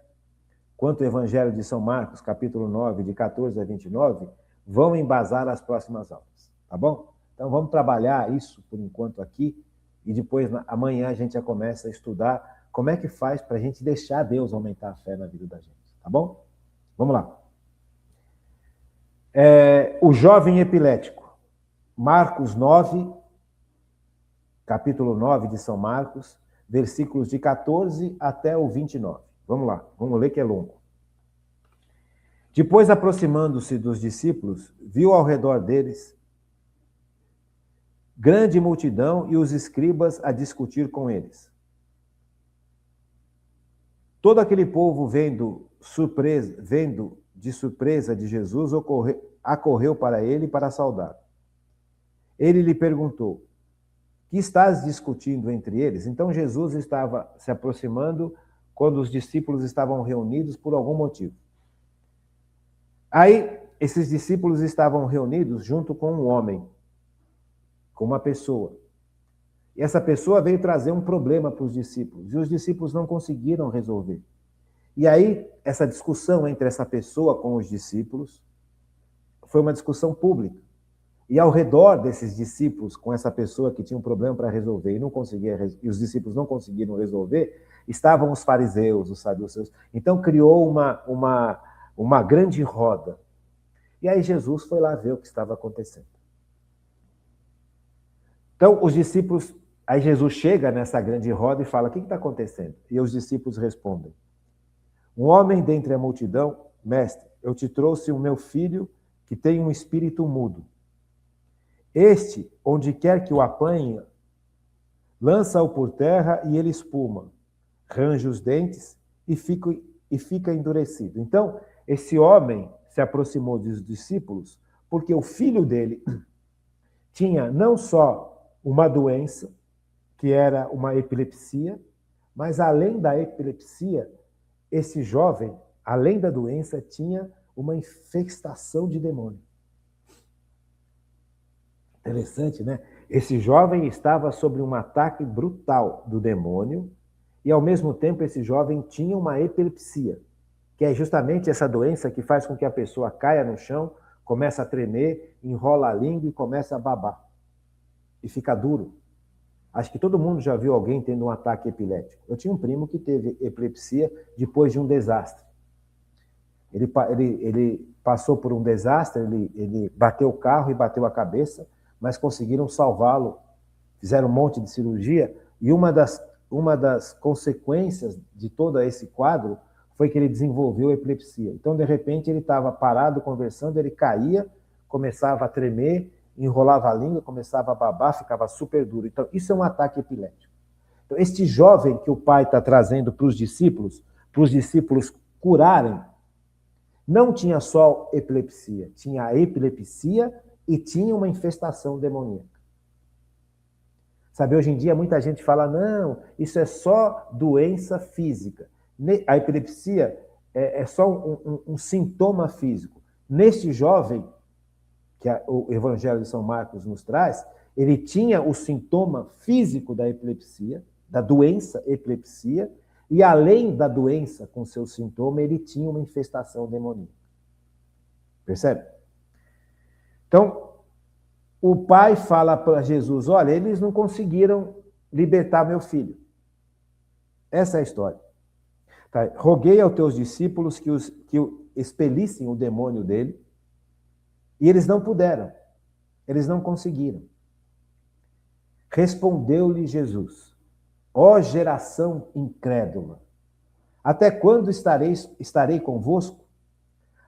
Quanto o Evangelho de São Marcos, capítulo 9, de 14 a 29, vão embasar as próximas aulas, tá bom? Então, vamos trabalhar isso por enquanto aqui, e depois, amanhã, a gente já começa a estudar como é que faz para a gente deixar Deus aumentar a fé na vida da gente, tá bom? Vamos lá. O jovem epilético. Marcos 9, capítulo 9 de São Marcos, versículos de 14 até o 29. Vamos lá, vamos ler que é longo. Depois, aproximando-se dos discípulos, viu ao redor deles grande multidão e os escribas a discutir com eles. Todo aquele povo, vendo de surpresa de Jesus, acorreu para ele para saudar. Ele lhe perguntou: que estás discutindo entre eles? Então Jesus estava se aproximando quando os discípulos estavam reunidos por algum motivo. Aí, esses discípulos estavam reunidos junto com um homem, com uma pessoa. E essa pessoa veio trazer um problema para os discípulos, e os discípulos não conseguiram resolver. E aí, essa discussão entre essa pessoa com os discípulos foi uma discussão pública. E ao redor desses discípulos, com essa pessoa que tinha um problema para resolver e os discípulos não conseguiram resolver, estavam os fariseus, os saduceus. Então criou uma grande roda. E aí Jesus foi lá ver o que estava acontecendo. Então os discípulos, aí Jesus chega nessa grande roda e fala: o que está acontecendo? E os discípulos respondem: um homem dentre a multidão, mestre, eu te trouxe o meu filho que tem um espírito mudo. Este, onde quer que o apanhe, lança-o por terra e ele espuma, range os dentes e fica endurecido. Então, esse homem se aproximou dos discípulos porque o filho dele tinha não só uma doença, que era uma epilepsia, mas além da epilepsia, esse jovem, além da doença, tinha uma infestação de demônio. Interessante, né? Esse jovem estava sob um ataque brutal do demônio e, ao mesmo tempo, esse jovem tinha uma epilepsia, que é justamente essa doença que faz com que a pessoa caia no chão, começa a tremer, enrola a língua e começa a babar. E fica duro. Acho que todo mundo já viu alguém tendo um ataque epilético. Eu tinha um primo que teve epilepsia depois de um desastre. Ele passou por um desastre, ele bateu o carro e bateu a cabeça, mas conseguiram salvá-lo. Fizeram um monte de cirurgia e uma das consequências de todo esse quadro foi que ele desenvolveu epilepsia. Então, de repente, ele estava parado conversando, ele caía, começava a tremer, enrolava a língua, começava a babar, ficava super duro. Então, isso é um ataque epilético. Então, este jovem que o pai está trazendo para os discípulos curarem, não tinha só epilepsia, tinha a epilepsia e tinha uma infestação demoníaca. Sabe, hoje em dia muita gente fala, não, isso é só doença física. A epilepsia é só um sintoma físico. Neste jovem, que o Evangelho de São Marcos nos traz, ele tinha o sintoma físico da epilepsia, da doença epilepsia, e além da doença com seu sintoma, ele tinha uma infestação demoníaca. Percebe? Então, o pai fala para Jesus, olha, eles não conseguiram libertar meu filho. Essa é a história. Tá? Roguei aos teus discípulos que expelissem o demônio dele, e eles não puderam. Eles não conseguiram. Respondeu-lhe Jesus, ó geração incrédula, até quando estarei convosco?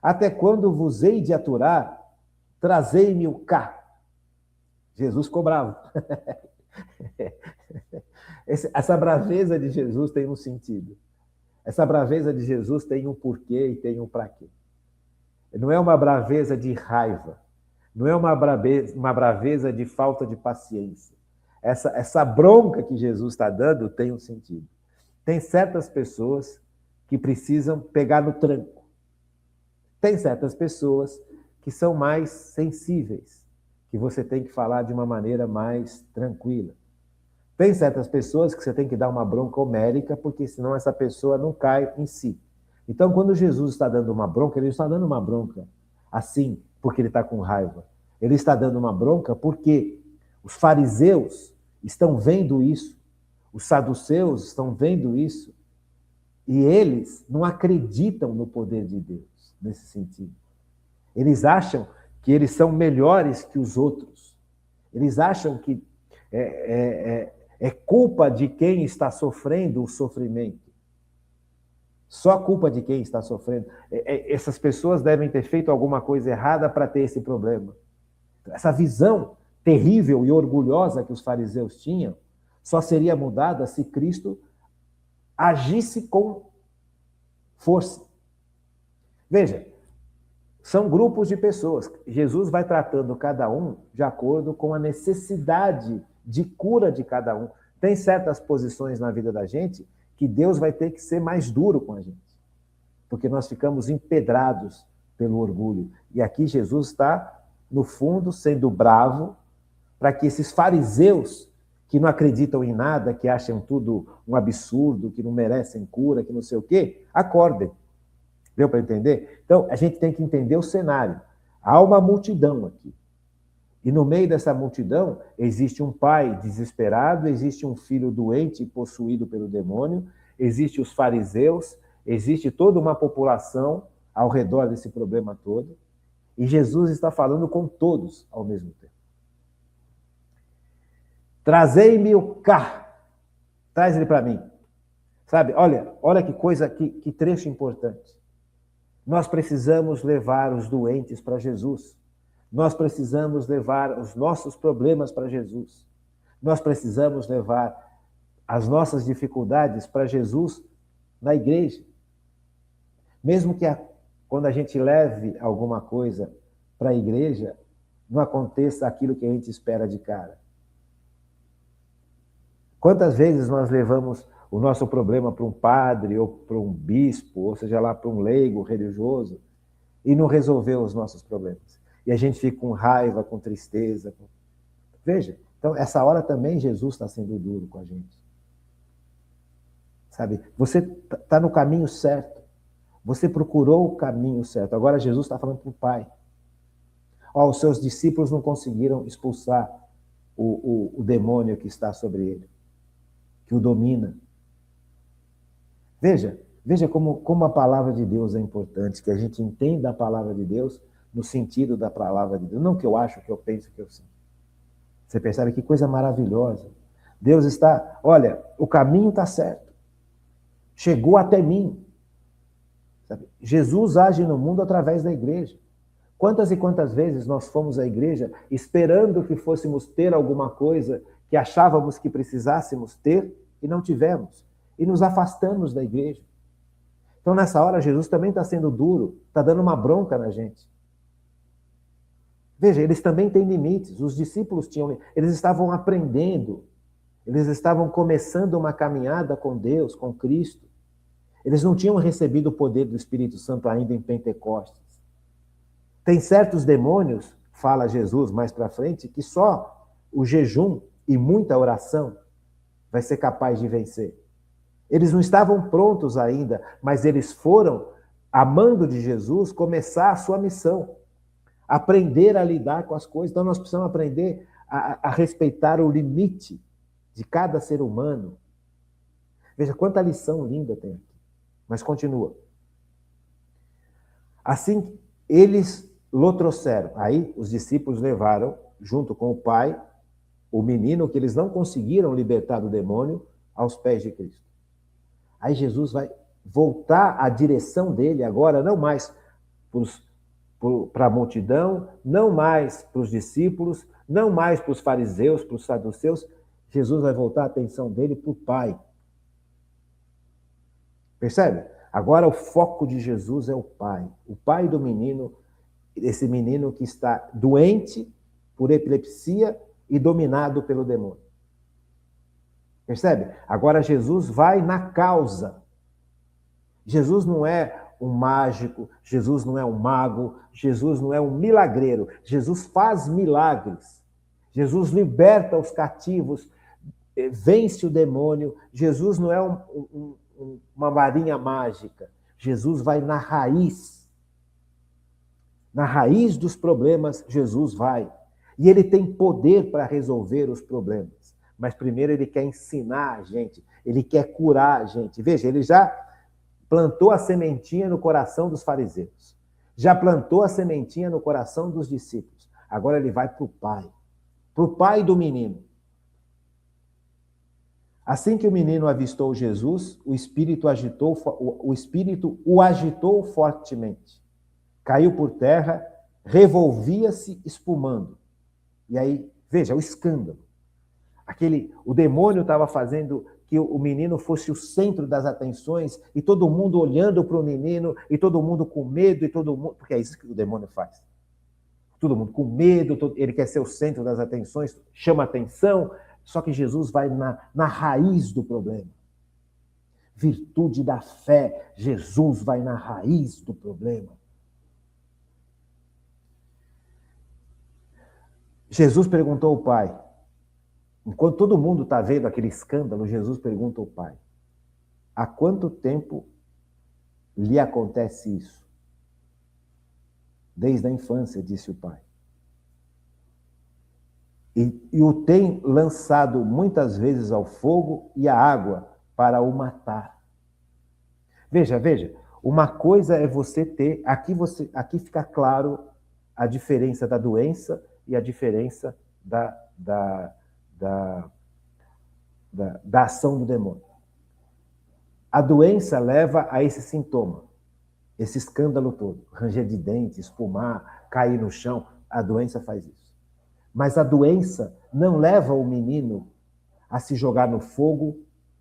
Até quando vos hei de aturar? Trazei-me-o cá. Jesus ficou bravo. Essa braveza de Jesus tem um sentido. Essa braveza de Jesus tem um porquê e tem um para quê. Não é uma braveza de raiva. Não é uma braveza de falta de paciência. Essa bronca que Jesus está dando tem um sentido. Tem certas pessoas que precisam pegar no tranco. Tem certas pessoas que são mais sensíveis, que você tem que falar de uma maneira mais tranquila. Tem certas pessoas que você tem que dar uma bronca homérica, porque senão essa pessoa não cai em si. Então, quando Jesus está dando uma bronca, ele não está dando uma bronca assim, porque ele está com raiva. Ele está dando uma bronca porque os fariseus estão vendo isso, os saduceus estão vendo isso, e eles não acreditam no poder de Deus, nesse sentido. Eles acham que eles são melhores que os outros. Eles acham que é culpa de quem está sofrendo o sofrimento. Só culpa de quem está sofrendo. Essas pessoas devem ter feito alguma coisa errada para ter esse problema. Essa visão terrível e orgulhosa que os fariseus tinham só seria mudada se Cristo agisse com força. Veja, são grupos de pessoas. Jesus vai tratando cada um de acordo com a necessidade de cura de cada um. Tem certas posições na vida da gente que Deus vai ter que ser mais duro com a gente, porque nós ficamos empedrados pelo orgulho. E aqui Jesus está, no fundo, sendo bravo para que esses fariseus que não acreditam em nada, que acham tudo um absurdo, que não merecem cura, que não sei o quê, acordem. Deu para entender? Então, a gente tem que entender o cenário. Há uma multidão aqui. E no meio dessa multidão, existe um pai desesperado, existe um filho doente e possuído pelo demônio, existe os fariseus, existe toda uma população ao redor desse problema todo. E Jesus está falando com todos ao mesmo tempo. Trazei-me-o cá. Traz ele para mim. Sabe, olha que coisa, que trecho importante. Nós precisamos levar os doentes para Jesus. Nós precisamos levar os nossos problemas para Jesus. Nós precisamos levar as nossas dificuldades para Jesus na igreja. Mesmo que quando a gente leve alguma coisa para a igreja, não aconteça aquilo que a gente espera de cara. Quantas vezes nós levamos o nosso problema para um padre, ou para um bispo, ou seja lá, para um leigo religioso, e não resolveu os nossos problemas. E a gente fica com raiva, com tristeza. Veja, então essa hora também Jesus está sendo duro com a gente. Sabe, você está no caminho certo. Você procurou o caminho certo. Agora Jesus está falando para o Pai. Os seus discípulos não conseguiram expulsar o demônio que está sobre ele, que o domina. Veja como a palavra de Deus é importante, que a gente entenda a palavra de Deus no sentido da palavra de Deus. Não que eu acho, que eu penso, que eu sinto. Você percebe que coisa maravilhosa. Deus está, olha, o caminho está certo. Chegou até mim. Sabe? Jesus age no mundo através da igreja. Quantas e quantas vezes nós fomos à igreja esperando que fôssemos ter alguma coisa que achávamos que precisássemos ter e não tivemos. E nos afastamos da igreja. Então, nessa hora, Jesus também está sendo duro, está dando uma bronca na gente. Veja, eles também têm limites. Os discípulos eles estavam aprendendo, eles estavam começando uma caminhada com Deus, com Cristo. Eles não tinham recebido o poder do Espírito Santo ainda em Pentecostes. Tem certos demônios, fala Jesus mais para frente, que só o jejum e muita oração vai ser capaz de vencer. Eles não estavam prontos ainda, mas eles foram, amando de Jesus, começar a sua missão. Aprender a lidar com as coisas. Então nós precisamos aprender a respeitar o limite de cada ser humano. Veja quanta lição linda tem aqui. Mas continua. Assim, eles o trouxeram. Aí os discípulos levaram, junto com o pai, o menino que eles não conseguiram libertar do demônio, aos pés de Cristo. Aí Jesus vai voltar a direção dele agora, não mais para a multidão, não mais para os discípulos, não mais para os fariseus, para os saduceus. Jesus vai voltar a atenção dele para o Pai. Percebe? Agora o foco de Jesus é o Pai. O pai do menino, esse menino que está doente por epilepsia e dominado pelo demônio. Percebe? Agora Jesus vai na causa. Jesus não é um mágico, Jesus não é um mago, Jesus não é um milagreiro. Jesus faz milagres. Jesus liberta os cativos, vence o demônio. Jesus não é uma varinha mágica. Jesus vai na raiz. Na raiz dos problemas, Jesus vai. E ele tem poder para resolver os problemas. Mas primeiro ele quer ensinar a gente, ele quer curar a gente. Veja, ele já plantou a sementinha no coração dos fariseus. Já plantou a sementinha no coração dos discípulos. Agora ele vai para o pai do menino. Assim que o menino avistou Jesus, o espírito o agitou fortemente. Caiu por terra, revolvia-se espumando. E aí, veja, o escândalo. O demônio estava fazendo que o menino fosse o centro das atenções, e todo mundo olhando para o menino, e todo mundo com medo, porque é isso que o demônio faz. Todo mundo com medo, ele quer ser o centro das atenções, chama atenção, só que Jesus vai na raiz do problema. Virtude da fé, Jesus vai na raiz do problema. Jesus perguntou ao Pai, enquanto todo mundo está vendo aquele escândalo, Jesus pergunta ao Pai, há quanto tempo lhe acontece isso? Desde a infância, disse o Pai. E o tem lançado muitas vezes ao fogo e à água para o matar. Veja, uma coisa é você ter, aqui fica claro a diferença da doença e a diferença da ação do demônio. A doença leva a esse sintoma, esse escândalo todo, ranger de dente, espumar, cair no chão, a doença faz isso. Mas a doença não leva o menino a se jogar no fogo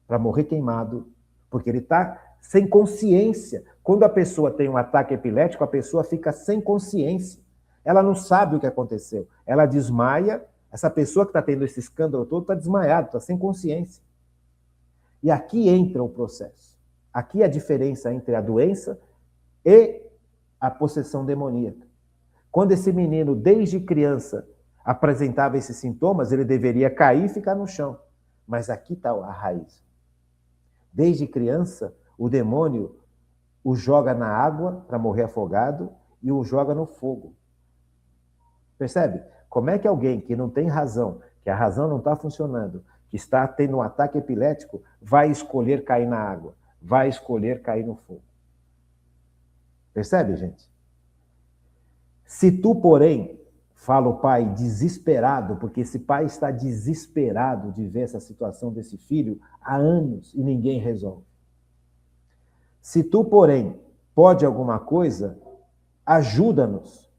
para morrer queimado, porque ele está sem consciência. Quando a pessoa tem um ataque epilético, a pessoa fica sem consciência. Ela não sabe o que aconteceu. Ela desmaia, essa pessoa que está tendo esse escândalo todo está desmaiada, está sem consciência. E aqui entra o processo. Aqui a diferença entre a doença e a possessão demoníaca. Quando esse menino, desde criança, apresentava esses sintomas, ele deveria cair e ficar no chão. Mas aqui está a raiz. Desde criança, o demônio o joga na água para morrer afogado e o joga no fogo. Percebe? Como é que alguém que não tem razão, que a razão não está funcionando, que está tendo um ataque epilético, vai escolher cair na água, vai escolher cair no fogo? Percebe, gente? Se tu, porém, fala o pai desesperado, porque esse pai está desesperado de ver essa situação desse filho há anos e ninguém resolve. Se tu, porém, pode alguma coisa, ajuda-nos,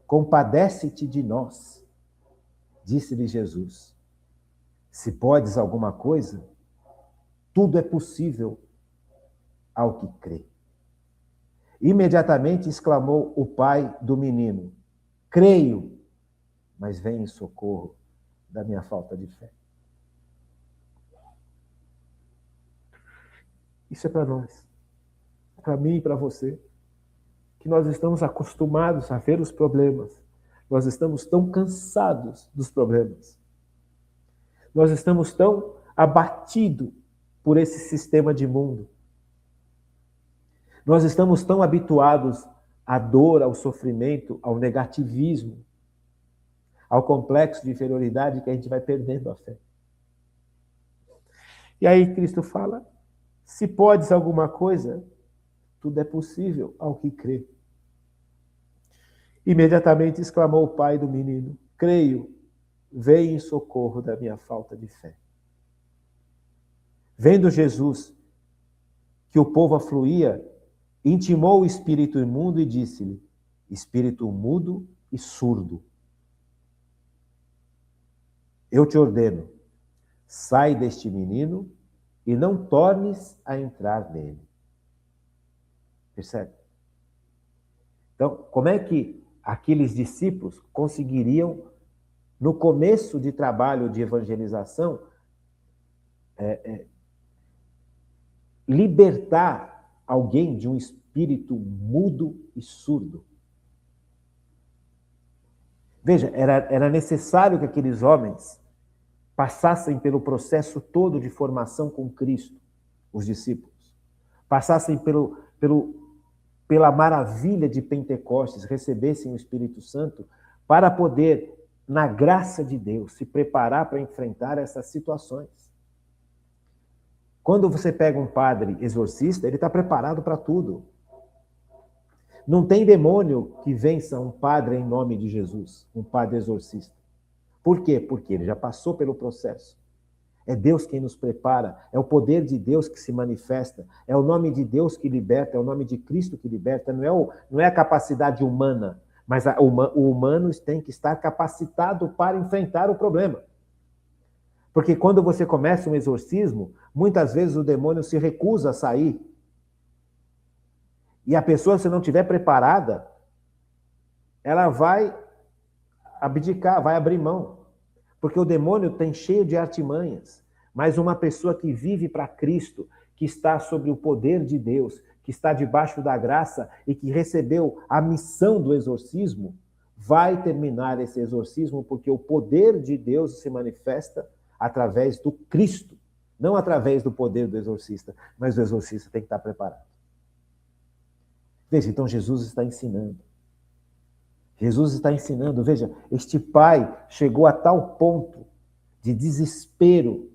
compadece-te de nós. Disse-lhe Jesus: se podes alguma coisa, tudo é possível ao que crê. Imediatamente exclamou o pai do menino: creio, mas vem em socorro da minha falta de fé. Isso é para nós, para mim e para você, que nós estamos acostumados a ver os problemas, nós estamos tão cansados dos problemas, nós estamos tão abatidos por esse sistema de mundo, nós estamos tão habituados à dor, ao sofrimento, ao negativismo, ao complexo de inferioridade, que a gente vai perdendo a fé. E aí Cristo fala: se podes alguma coisa, tudo é possível ao que crê. Imediatamente exclamou o pai do menino: creio, vem em socorro da minha falta de fé. Vendo Jesus que o povo afluía, intimou o espírito imundo e disse-lhe: espírito mudo e surdo, eu te ordeno, sai deste menino e não tornes a entrar nele. Percebe? Então, como é que aqueles discípulos conseguiriam, no começo de trabalho de evangelização, libertar alguém de um espírito mudo e surdo? Veja, era necessário que aqueles homens passassem pelo processo todo de formação com Cristo, os discípulos. Passassem pela maravilha de Pentecostes, recebessem o Espírito Santo, para poder, na graça de Deus, se preparar para enfrentar essas situações. Quando você pega um padre exorcista, ele está preparado para tudo. Não tem demônio que vença um padre em nome de Jesus, um padre exorcista. Por quê? Porque ele já passou pelo processo. É Deus quem nos prepara, é o poder de Deus que se manifesta, é o nome de Deus que liberta, é o nome de Cristo que liberta, não é a capacidade humana, mas o humano tem que estar capacitado para enfrentar o problema. Porque quando você começa um exorcismo, muitas vezes o demônio se recusa a sair. E a pessoa, se não estiver preparada, ela vai abdicar, vai abrir mão. Porque o demônio tem cheio de artimanhas. Mas uma pessoa que vive para Cristo, que está sob o poder de Deus, que está debaixo da graça e que recebeu a missão do exorcismo, vai terminar esse exorcismo, porque o poder de Deus se manifesta através do Cristo, não através do poder do exorcista, mas o exorcista tem que estar preparado. Veja, então Jesus está ensinando. Jesus está ensinando, veja, este pai chegou a tal ponto de desespero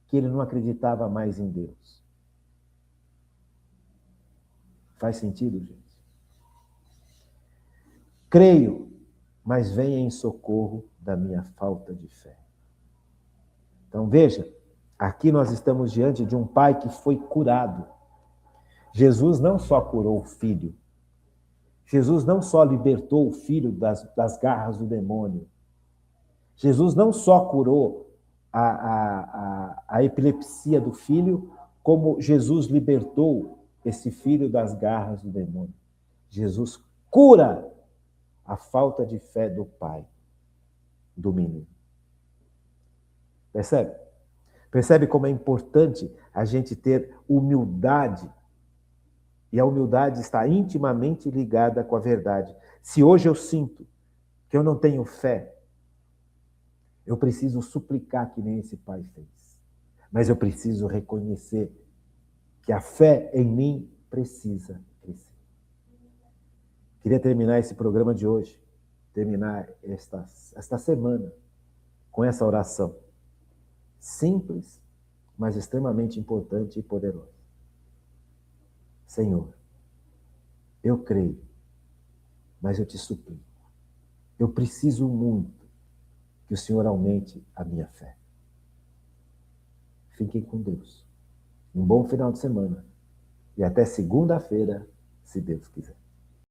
que ele não acreditava mais em Deus. Faz sentido, gente? Creio, mas venha em socorro da minha falta de fé. Então veja, aqui nós estamos diante de um pai que foi curado. Jesus não só curou o filho, Jesus não só libertou o filho das garras do demônio, Jesus não só curou a epilepsia do filho, como Jesus libertou esse filho das garras do demônio. Jesus cura a falta de fé do pai, do menino. Percebe? Percebe como é importante a gente ter humildade? E a humildade está intimamente ligada com a verdade. Se hoje eu sinto que eu não tenho fé, eu preciso suplicar que nem esse pai fez. Mas eu preciso reconhecer que a fé em mim precisa crescer. Queria terminar esse programa de hoje, terminar esta semana com essa oração. Simples, mas extremamente importante e poderosa. Senhor, eu creio, mas eu te suplico. Eu preciso muito que o Senhor aumente a minha fé. Fiquem com Deus. Um bom final de semana. E até segunda-feira, se Deus quiser.